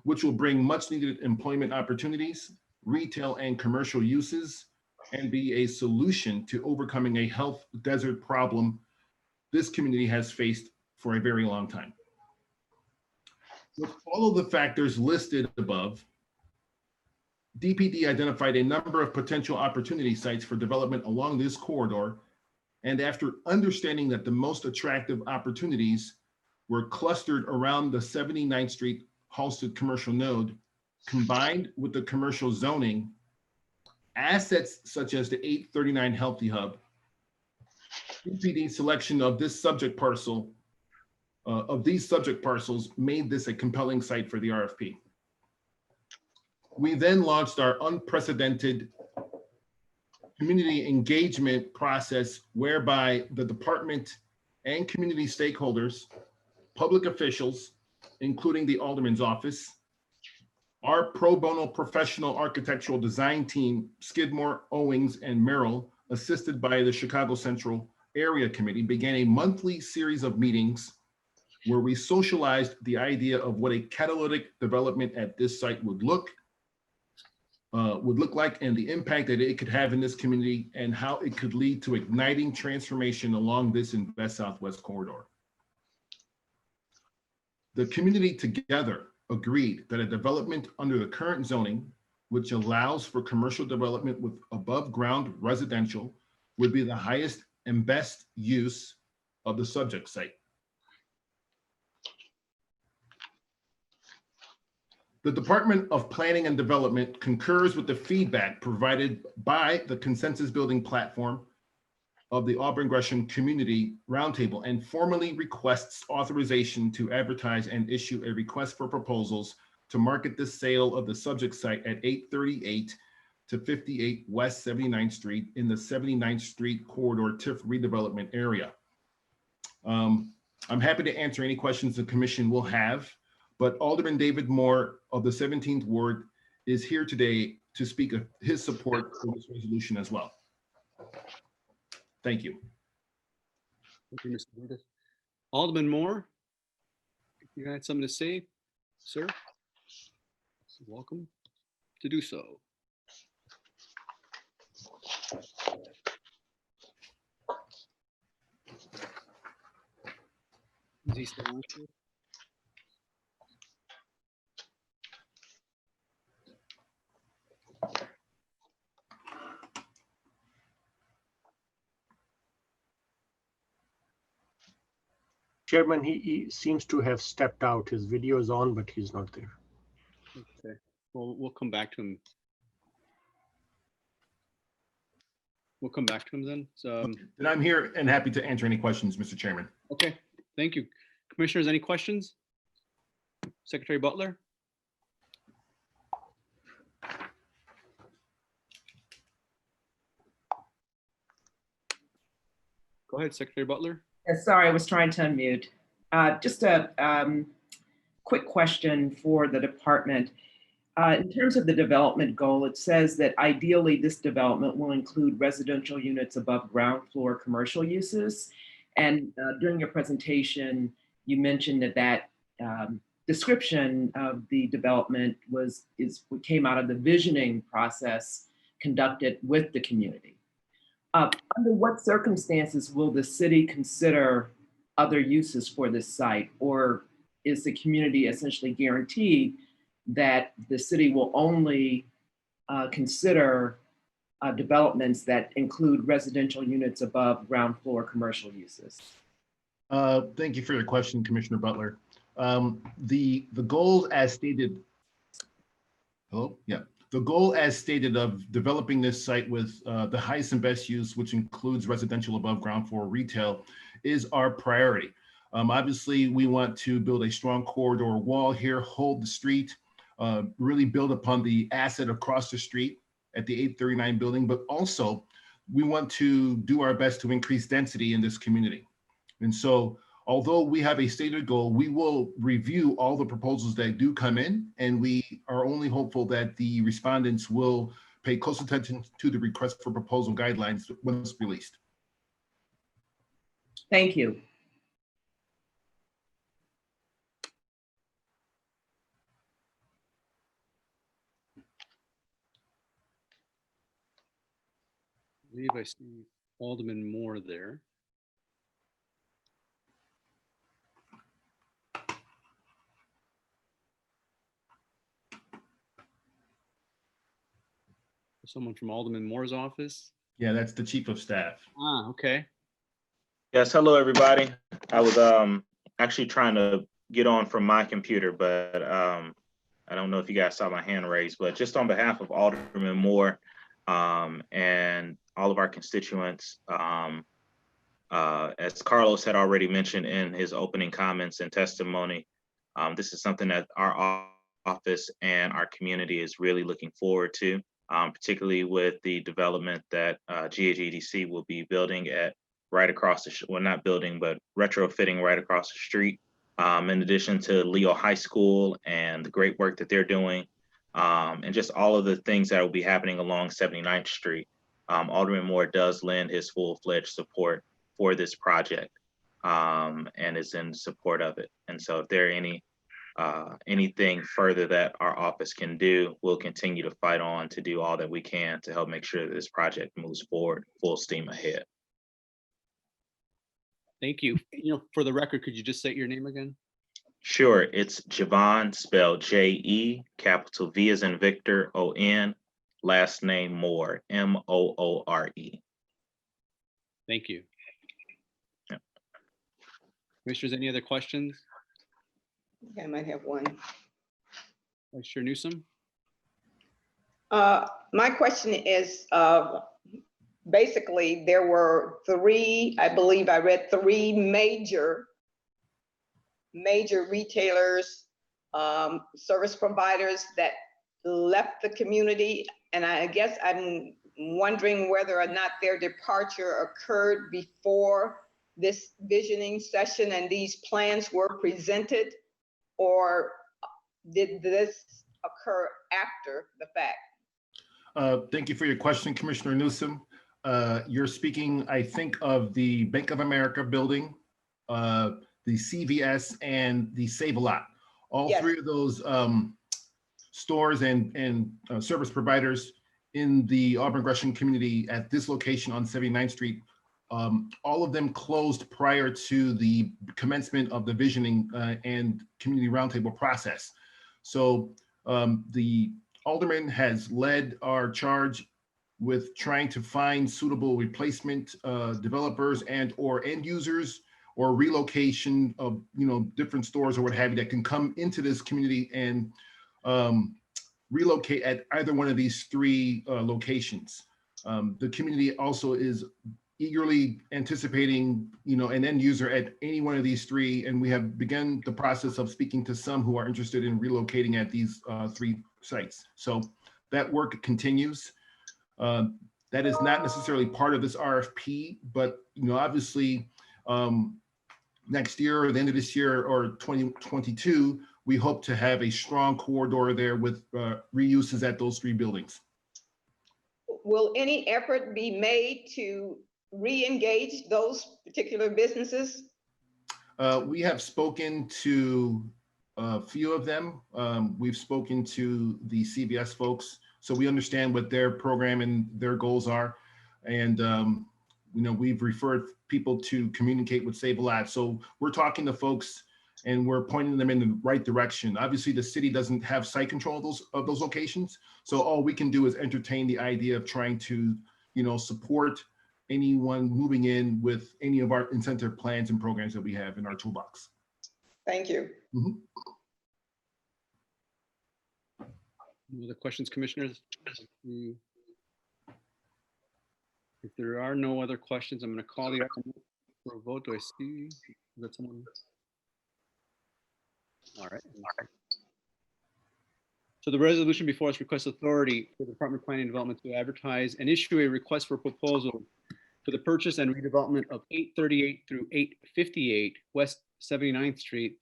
which will bring much needed employment opportunities, retail and commercial uses, and be a solution to overcoming a health desert problem this community has faced for a very long time. With all of the factors listed above, DPD identified a number of potential opportunity sites for development along this corridor, and after understanding that the most attractive opportunities were clustered around the 79th Street Halsted commercial node, combined with the commercial zoning, assets such as the 839 Healthy Hub, DPD's selection of this subject parcel, of these subject parcels made this a compelling site for the RFP. We then launched our unprecedented community engagement process whereby the department and community stakeholders, public officials, including the Alderman's office, our pro bono professional architectural design team, Skidmore, Owings, and Merrill, assisted by the Chicago Central Area Committee, began a monthly series of meetings where we socialized the idea of what a catalytic development at this site would look like and the impact that it could have in this community and how it could lead to igniting transformation along this Invest Southwest corridor. The community together agreed that a development under the current zoning, which allows for commercial development with above ground residential, would be the highest and best use of the subject site. The Department of Planning and Development concurs with the feedback provided by the consensus building platform of the Auburn Gresham Community Roundtable and formally requests authorization to advertise and issue a request for proposals to market the sale of the subject site at 838 to 58 West 79th Street in the 79th Street Corridor TIF redevelopment area. I'm happy to answer any questions the commission will have, but Alderman David Moore of the 17th Ward is here today to speak of his support for this resolution as well. Thank you. Thank you, Mr. Davis. Alderman Moore, if you had something to say, sir, welcome to do so. Is he still on? Chairman, he seems to have stepped out. His video is on, but he's not there. Okay, well, we'll come back to him. We'll come back to him then. So, And I'm here and happy to answer any questions, Mr. Chairman. okay, thank you. Commissioners, any questions? Secretary Butler? Go ahead, Secretary Butler. Sorry, I was trying to unmute. Just a quick question for the department. In terms of the development goal, it says that ideally this development will include residential units above ground floor commercial uses. And during your presentation, you mentioned that description of the development came out of the visioning process conducted with the community. Under what circumstances will the city consider other uses for this site, or is the community essentially guaranteed that the city will only consider developments that include residential units above ground floor commercial uses? Thank you for your question, Commissioner Butler. The goal as stated, the goal as stated of developing this site with the highest and best use, which includes residential above ground floor retail, is our priority. Obviously, we want to build a strong corridor wall here, hold the street, really build upon the asset across the street at the 839 building, but also we want to do our best to increase density in this community. And so, although we have a stated goal, we will review all the proposals that do come in, and we are only hopeful that the respondents will pay close attention to the request for proposal guidelines once released. Thank you. I believe I see Alderman Moore there. Someone from Alderman Moore's office? Yeah, that's the Chief of Staff. Ah, okay. Yes, hello, everybody. I was actually trying to get on from my computer, but I don't know if you guys saw my hand raised, but just on behalf of Alderman Moore and all of our constituents, as Carlos had already mentioned in his opening comments and testimony, this is something that our office and our community is really looking forward to, particularly with the development that GAGDC will be building at right across the, well, not building, but retrofitting right across the street. In addition to Leo High School and the great work that they're doing, and just all of the things that will be happening along 79th Street. Alderman Moore does lend his full-fledged support for this project and is in support of it. And so if there are anything further that our office can do, we'll continue to fight on to do all that we can to help make sure that this project moves forward full steam ahead. Thank you. For the record, could you just state your name again? Sure, it's Javon, spelled J-E, capital V as in Victor, O-N, last name Moore, M-O-O-R-E. Thank you. Yeah. Commissioners, any other questions? I might have one. Vice Chair Newsom? My question is, basically, there were three, I believe I read three major retailers, service providers that left the community. And I guess I'm wondering whether or not their departure occurred before this visioning session and these plans were presented, or did this occur after the fact? Thank you for your question, Commissioner Newsom. You're speaking, I think, of the Bank of America building, the CVS, and the Save-A-Lot. All Yes. three of those stores and service providers in the Auburn Gresham community at this location on 79th Street, all of them closed prior to the commencement of the visioning and community roundtable process. So the Alderman has led our charge with trying to find suitable replacement developers and or end users or relocation of different stores or what have you that can come into this community and relocate at either one of these three locations. The community also is eagerly anticipating an end user at any one of these three, and we have begun the process of speaking to some who are interested in relocating at these three sites. So that work continues. That is not necessarily part of this RFP, but obviously next year or the end of this year or 2022, we hope to have a strong corridor there with reuses at those 3 buildings. Will any effort be made to re-engage those particular businesses? We have spoken to a few of them. We've spoken to the CVS folks, so we understand what their program and their goals are. And we've referred people to communicate with Save a Lot. So we're talking to folks and we're pointing them in the right direction. Obviously, the city doesn't have site control of those locations. So all we can do is entertain the idea of trying to, support anyone moving in with any of our incentive plans and programs that we have in our toolbox. Thank you. Mhm. Any other questions, commissioners? If there are no other questions, I'm going to call the item for a vote. Do I see that someone? All right. So the resolution before us requests authority for the Department of Planning and Development to advertise and issue a request for proposal for the purchase and redevelopment of 838 through 858 West 79th Street,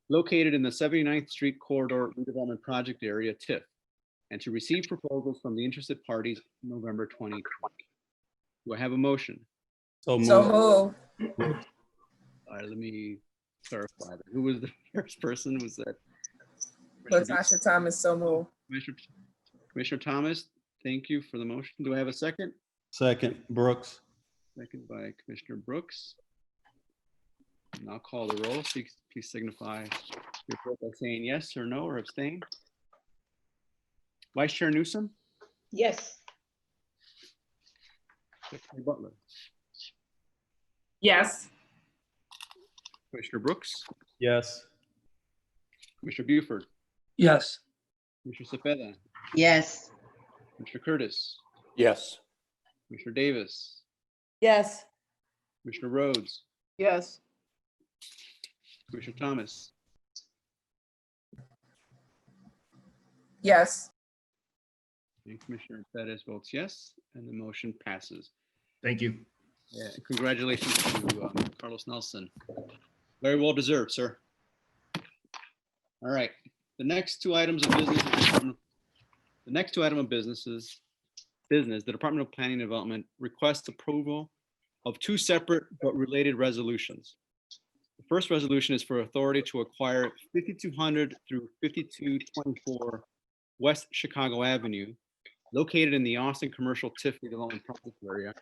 located in the 79th Street Corridor Redevelopment Project Area, TIF, and to receive proposals from the interested parties in November 2020. Do I have a motion? So move. All right, let me clarify that. Who was the first person? Was that? Latasha Thomas, so move. Commissioner Thomas, thank you for the motion. Do I have a second? Second, Brooks. Second by Commissioner Brooks. And I'll call the roll. Please signify your vote by saying yes or no or abstain. Vice Chair Newsom? Yes. Secretary Butler? Yes. Commissioner Brooks? Yes. Commissioner Buford? Yes. Commissioner Cepeda? Yes. Commissioner Curtis? Yes. Commissioner Davis? Yes. Commissioner Rhodes? Yes. Commissioner Thomas? Yes. And Commissioner Bettis votes yes, and the motion passes. Thank you. Yeah, and congratulations to Carlos Nelson. Very well deserved, sir. All right, the next two items of business. The Department of Planning and Development requests approval of two separate but related resolutions. The first resolution is for authority to acquire 5200 through 5224 West Chicago Avenue, located in the Austin Commercial TIF Development Project Area.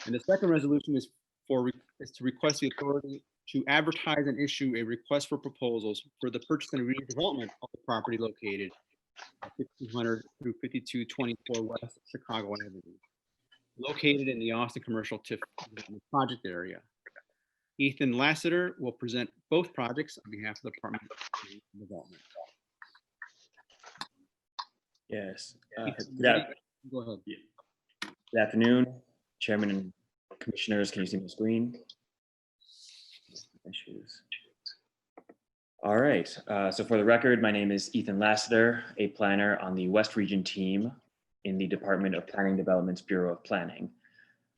And the second resolution is to request the authority to advertise and issue a request for proposals for the purchase and redevelopment of the property located at 5200 through 5224 West Chicago Avenue, located in the Austin Commercial TIF Development Project Area. Ethan Lassiter will present both projects on behalf of the Department of Planning and Development. Yes. Go ahead. Good afternoon, Chairman and Commissioners. Can you see my screen? Issues. All right. So for the record, my name is Ethan Lassiter, a planner on the West Region team in the Department of Planning and Development's Bureau of Planning.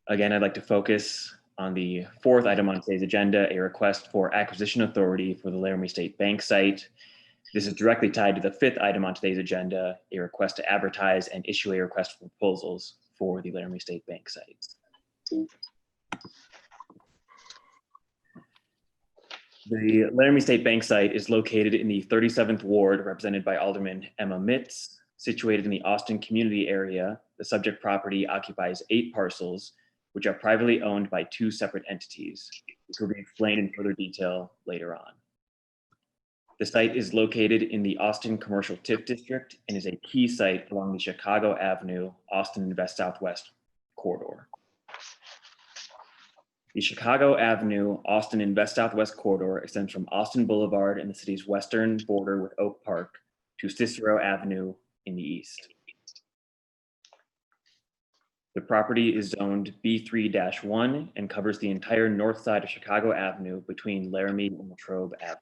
Again, I'd like to focus on the fourth item on today's agenda, a request for acquisition authority for the Laramie State Bank site. This is directly tied to the fifth item on today's agenda, a request to advertise and issue a request for proposals for the Laramie State Bank site. The Laramie State Bank site is located in the 37th Ward, represented by Alderman Emma Mitz, situated in the Austin community area. The subject property occupies 8 parcels, which are privately owned by 2 separate entities, which will be explained in further detail later on. The site is located in the Austin Commercial TIF District and is a key site along the Chicago Avenue, Austin West Southwest corridor. The Chicago Avenue, Austin and West Southwest corridor extends from Austin Boulevard and the city's western border with Oak Park to Cicero Avenue in the east. The property is zoned B3-1 and covers the entire north side of Chicago Avenue between Laramie and Latrobe Avenues.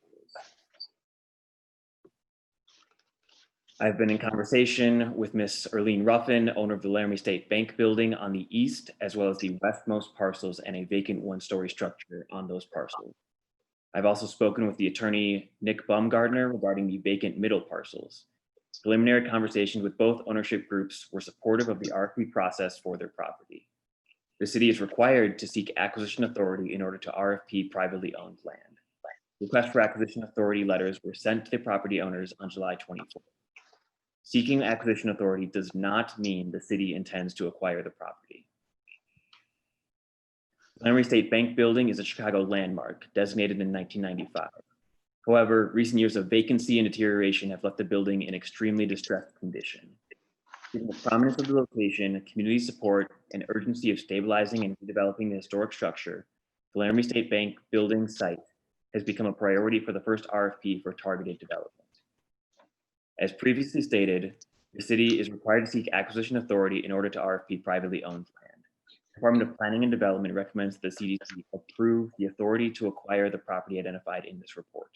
I've been in conversation with Ms. Erlene Ruffin, owner of the Laramie State Bank building on the east, as well as the westmost parcels and a vacant one-story structure on those parcels. I've also spoken with the attorney, Nick Baumgardner, regarding the vacant middle parcels. Preliminary conversations with both ownership groups were supportive of the RFP process for their property. The city is required to seek acquisition authority in order to RFP privately owned land. Request for acquisition authority letters were sent to the property owners on July 24th. Seeking acquisition authority does not mean the city intends to acquire the property. Laramie State Bank building is a Chicago landmark designated in 1995. However, recent years of vacancy and deterioration have left the building in extremely distressed condition. Given the prominence of the location, community support, and urgency of stabilizing and redeveloping the historic structure, the Laramie State Bank building site has become a priority for the first RFP for targeted development. As previously stated, the city is required to seek acquisition authority in order to RFP privately owned land. The Department of Planning and Development recommends the CDC approve the authority to acquire the property identified in this report.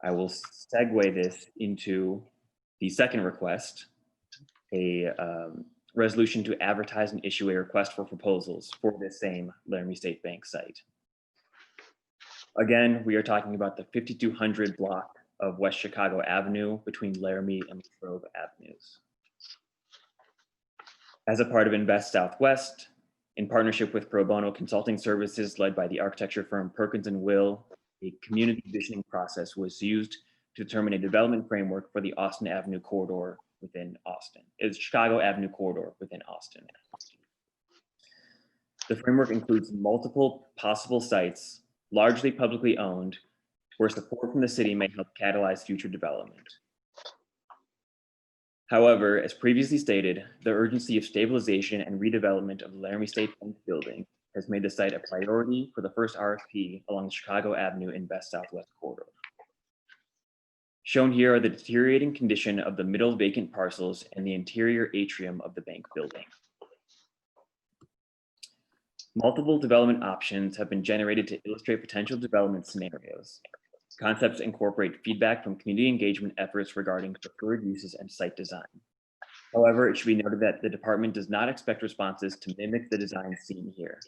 I will segue this into the second request, a resolution to advertise and issue a request for proposals for this same Laramie State Bank site. Again, we are talking about the 5200 block of West Chicago Avenue between Laramie and Grove Avenues. As a part of Invest Southwest, in partnership with Pro Bono Consulting Services led by the architecture firm Perkins & Will, a community visioning process was used to determine a development framework for the Austin Avenue corridor within Austin. It's Chicago Avenue corridor within Austin. The framework includes multiple possible sites, largely publicly owned, where support from the city may help catalyze future development. However, as previously stated, the urgency of stabilization and redevelopment of the Laramie State Bank building has made the site a priority for the first RFP along the Chicago Avenue Invest Southwest corridor. Shown here are the deteriorating condition of the middle vacant parcels and the interior atrium of the bank building. Multiple development options have been generated to illustrate potential development scenarios. Concepts incorporate feedback from community engagement efforts regarding preferred uses and site design. However, it should be noted that the department does not expect responses to mimic the design seen here.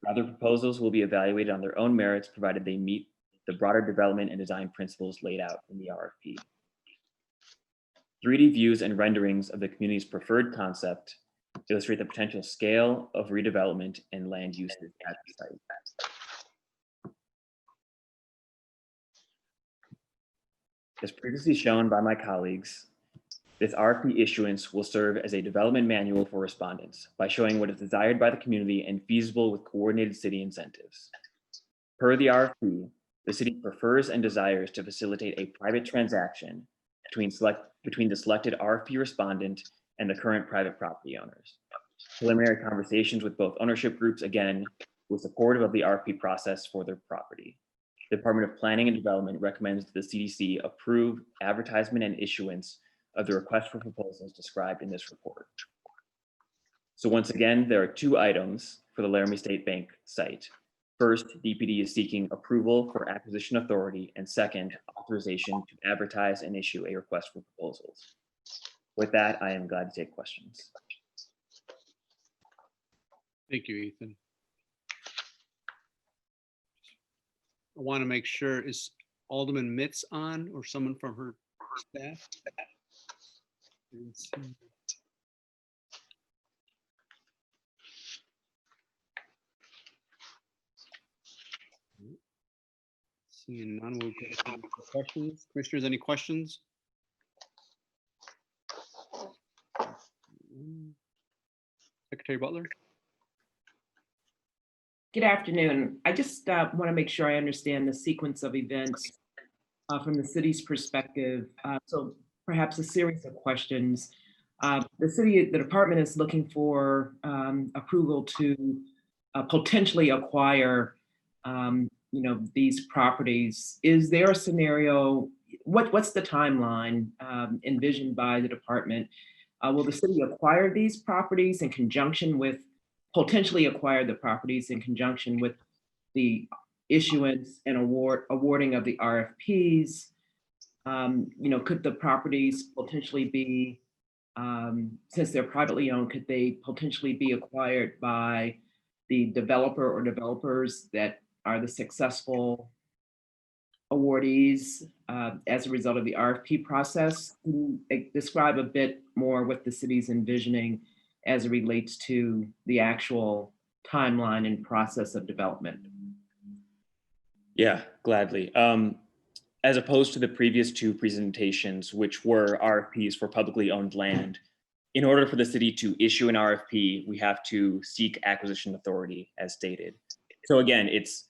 Rather, proposals will be evaluated on their own merits, provided they meet the broader development and design principles laid out in the RFP. 3D views and renderings of the community's preferred concept illustrate the potential scale of redevelopment and land uses at the site. As previously shown by my colleagues, this RFP issuance will serve as a development manual for respondents by showing what is desired by the community and feasible with coordinated city incentives. Per the RFP, the city prefers and desires to facilitate a private transaction between the selected RFP respondent and the current private property owners. Preliminary conversations with both ownership groups, again, were supportive of the RFP process for their property. The Department of Planning and Development recommends that the CDC approve advertisement and issuance of the request for proposals described in this report. So once again, there are two items for the Laramie State Bank site. First, DPD is seeking approval for acquisition authority, and second, authorization to advertise and issue a request for proposals. With that, I am glad to take questions. Thank you, Ethan. I want to make sure, is Alderman Mitz on or someone from her staff? Seeing none, we'll go to questions. Commissioners, any questions? Secretary Butler? Good afternoon. I just want to make sure I understand the sequence of events from the city's perspective. So perhaps a series of questions. The department is looking for approval to potentially acquire, these properties. Is there a scenario? What's the timeline envisioned by the department? Will the city acquire these properties in conjunction with potentially acquire the properties in conjunction with the issuance and awarding of the RFPs? Could the properties potentially be, since they're privately owned, could they potentially be acquired by the developer or developers that are the successful awardees as a result of the RFP process? Can you describe a bit more what the city's envisioning as it relates to the actual timeline and process of development? Yeah, gladly. As opposed to the previous two presentations, which were RFPs for publicly owned land, in order for the city to issue an RFP, we have to seek acquisition authority as stated. So again, it's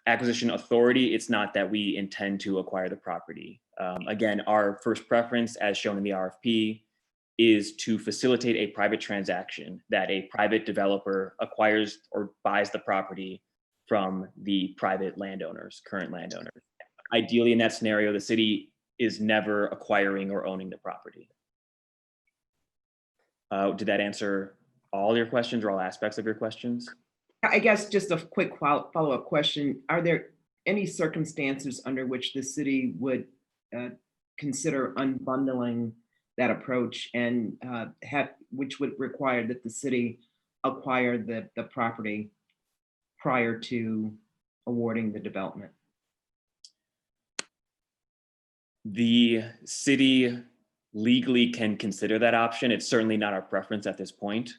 acquisition authority. It's not that we intend to acquire the property. Again, our first preference, as shown in the RFP, is to facilitate a private transaction that a private developer acquires or buys the property from the private landowners, current landowners. Ideally, in that scenario, the city is never acquiring or owning the property. Did that answer all your questions or all aspects of your questions? I guess just a quick follow-up question. Are there any circumstances under which the city would consider unbundling that approach and which would require that the city acquire the property prior to awarding the development? The city legally can consider that option. It's certainly not our preference at this point.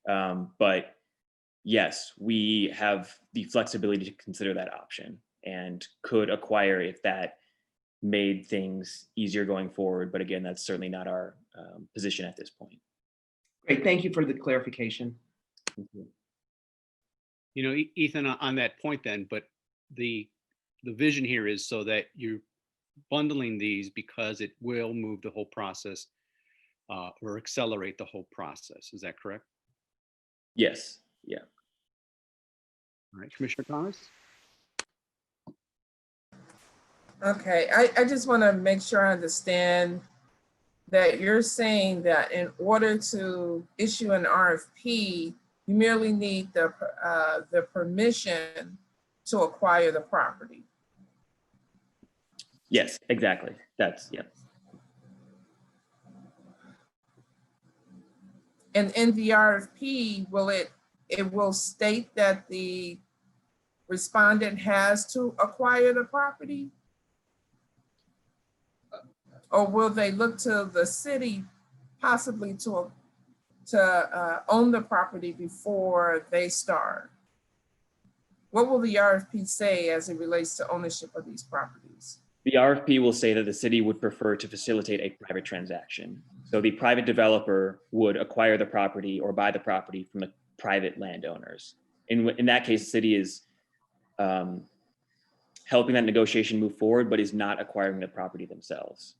But yes, we have the flexibility to consider that option and could acquire if that made things easier going forward. But again, that's certainly not our position at this point. Great, thank you for the clarification. Thank you. You know, Ethan, on that point then, but the vision here is so that you're bundling these because it will move the whole process or accelerate the whole process. Is that correct? Yes, yeah. All right, Commissioner Thomas? Okay, I just want to make sure I understand that you're saying that in order to issue an RFP, you merely need the permission to acquire the property. Yes, exactly. That's, yeah. And in the RFP, it will state that the respondent has to acquire the property? Or will they look to the city possibly to own the property before they start? What will the RFP say as it relates to ownership of these properties? The RFP will say that the city would prefer to facilitate a private transaction. So the private developer would acquire the property or buy the property from the private landowners. In that case, the city is helping that negotiation move forward, but is not acquiring the property themselves.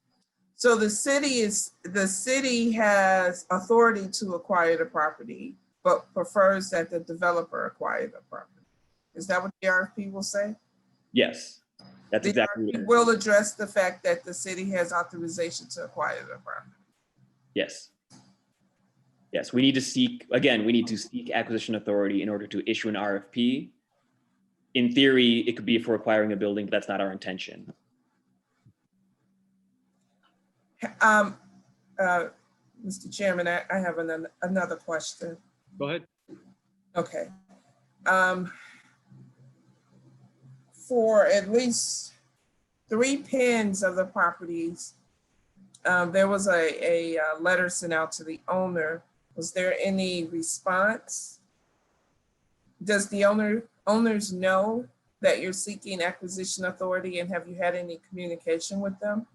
So the city has authority to acquire the property, but prefers that the developer acquire the property. Is that what the RFP will say? Yes, that's exactly what it RFP is. will address the fact that the city has authorization to acquire the property. Yes. Yes, we need to seek acquisition authority in order to issue an RFP. In theory, it could be for acquiring a building, but that's not our intention. Mr. Chairman, I have another question. Go ahead. Okay. For at least 3 pins of the properties, there was a letter sent out to the owner. Was there any response? Does the owners know that you're seeking acquisition authority, and have you had any communication with them?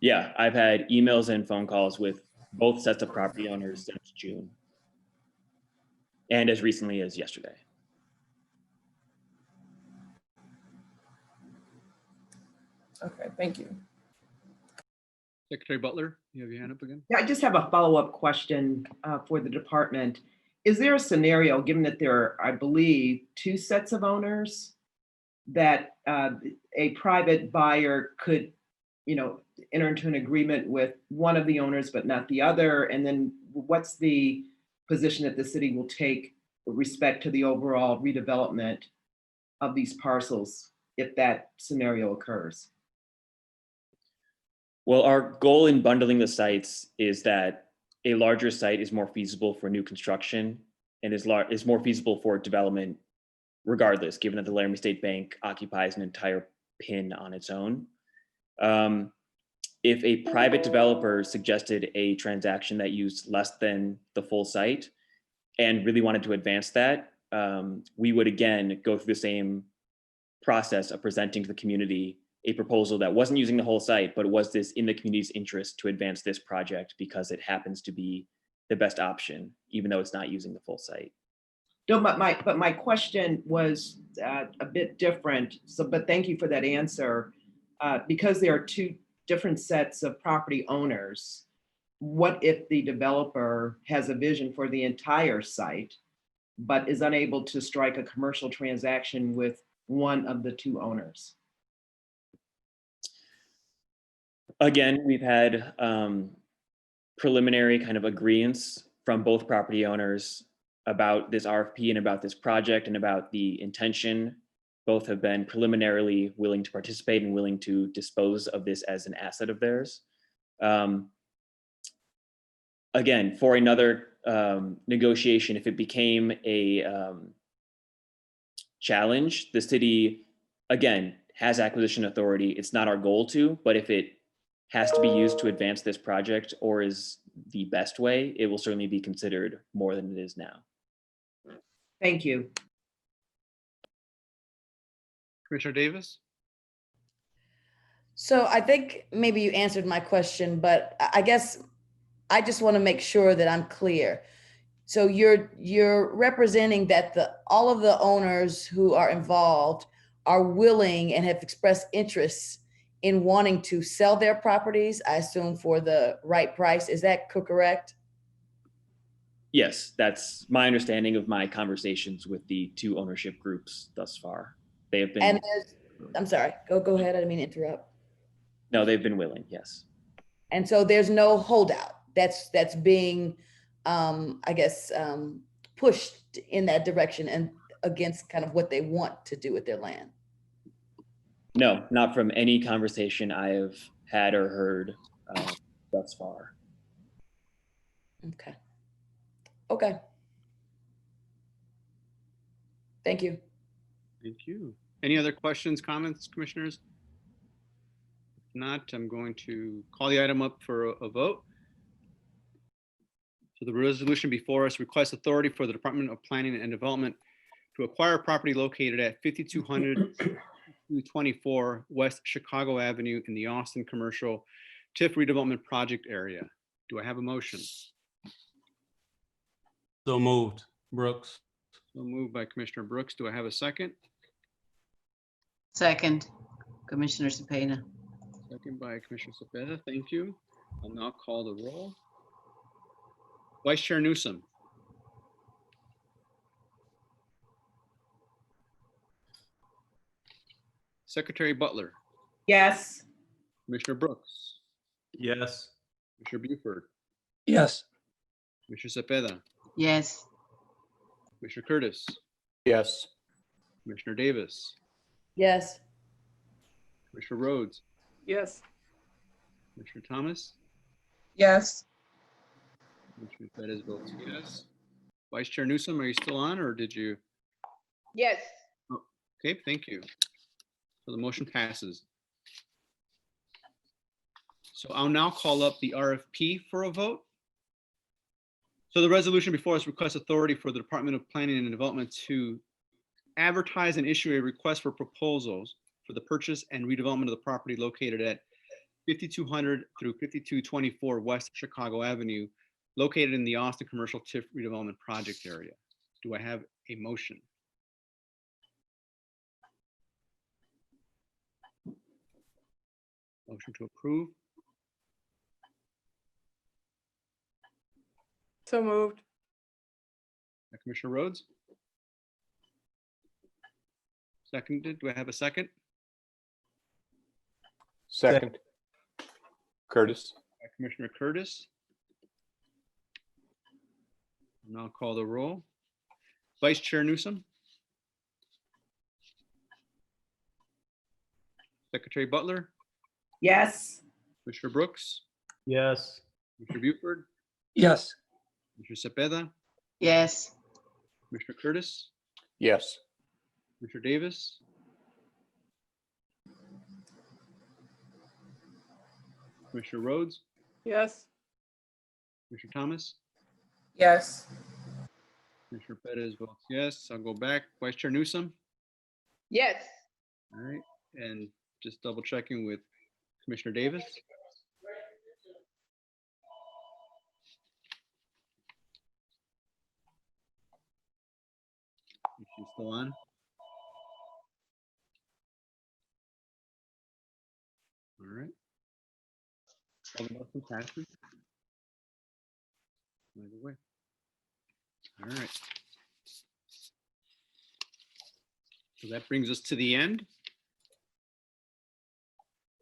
Yeah, I've had emails and phone calls with both sets of property owners since June, and as recently as yesterday. Okay, thank you. Secretary Butler, you have your hand up again? Yeah, I just have a follow-up question for the department. Is there a scenario, given that there are, I believe, 2 sets of owners, that a private buyer could, enter into an agreement with one of the owners but not the other? And then what's the position that the city will take with respect to the overall redevelopment of these parcels if that scenario occurs? Well, our goal in bundling the sites is that a larger site is more feasible for new construction and is more feasible for development regardless, given that the Laramie State Bank occupies an entire pin on its own. If a private developer suggested a transaction that used less than the full site and really wanted to advance that, we would again go through the same process of presenting to the community a proposal that wasn't using the whole site, but was this in the community's interest to advance this project because it happens to be the best option, even though it's not using the full site. No, but my question was a bit different. So, but thank you for that answer. Because there are two different sets of property owners, what if the developer has a vision for the entire site, but is unable to strike a commercial transaction with one of the two owners? Again, we've had preliminary kind of agreements from both property owners about this RFP and about this project and about the intention. Both have been preliminarily willing to participate and willing to dispose of this as an asset of theirs. Again, for another negotiation, if it became a challenge, the city, again, has acquisition authority. It's not our goal to, but if it has to be used to advance this project or is the best way, it will certainly be considered more than it is now. Thank you. Commissioner Davis? So I think maybe you answered my question, but I guess I just want to make sure that I'm clear. So you're representing that all of the owners who are involved are willing and have expressed interest in wanting to sell their properties, I assume for the right price. Is that correct? Yes, that's my understanding of my conversations with the two ownership groups thus far. They have been. And I'm sorry, go ahead. I didn't mean to interrupt. No, they've been willing, yes. And so there's no holdout that's being, I guess, pushed in that direction and against kind of what they want to do with their land. No, not from any conversation I have had or heard thus far. Okay. Okay. Thank you. Thank you. Any other questions, comments, commissioners? If not, I'm going to call the item up for a vote. So the resolution before us requests authority for the Department of Planning and Development to acquire property located at 5200-24 West Chicago Avenue in the Austin Commercial TIF redevelopment project area. Do I have a motion? So moved. Brooks. So moved by Commissioner Brooks. Do I have a second? Second, Commissioner Cepeda. Second by Commissioner Cepeda. Thank you. I'll now call the roll. Vice Chair Newsom. Secretary Butler. Yes. Commissioner Brooks. Yes. Commissioner Buford. Yes. Commissioner Cepeda. Yes. Commissioner Curtis. Yes. Commissioner Davis. Yes. Commissioner Rhodes. Yes. Commissioner Thomas. Yes. Commissioner Bettis votes yes. Vice Chair Newsom, are you still on or did you? Yes. Oh, okay, thank you. So the motion passes. So I'll now call up the RFP for a vote. So the resolution before us requests authority for the Department of Planning and Development to advertise and issue a request for proposals for the purchase and redevelopment of the property located at 5200 through 5224 West Chicago Avenue, located in the Austin Commercial TIF redevelopment project area. Do I have a motion? Motion to approve. So moved. Commissioner Rhodes? Seconded. Do I have a second? Second. Curtis. Commissioner Curtis. And I'll call the roll. Vice Chair Newsom. Secretary Butler. Yes. Commissioner Brooks, Yes. Commissioner Buford, Yes. Commissioner Cepeda, Yes. Commissioner Curtis, Yes. Commissioner Davis, Commissioner Rhodes, Yes. Commissioner Thomas, Yes. Commissioner Perez votes yes. I'll go back. Vice Chair Newsom. Yes. All right, and just double checking with Commissioner Davis. Is she still on? All right. All the motion passes. Either way. All right. So that brings us to the end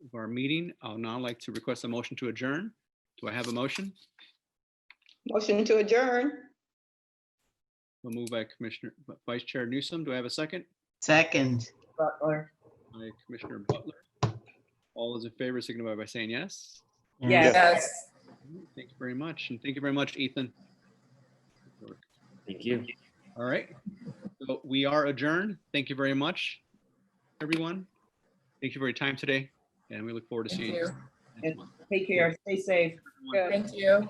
of our meeting. I'll now like to request a motion to adjourn. Do I have a motion? Motion to adjourn. We'll move by Vice Chair Newsom. Do I have a second? Second. Butler. By Commissioner Butler. All those in favor signify by saying yes. Yes. Thank you very much. And thank you very much, Ethan. Thank you. All right. So we are adjourned. Thank you very much, everyone. Thank you for your time today. And we look forward to Thank seeing you. you next And month. take care. Stay safe. Thank you.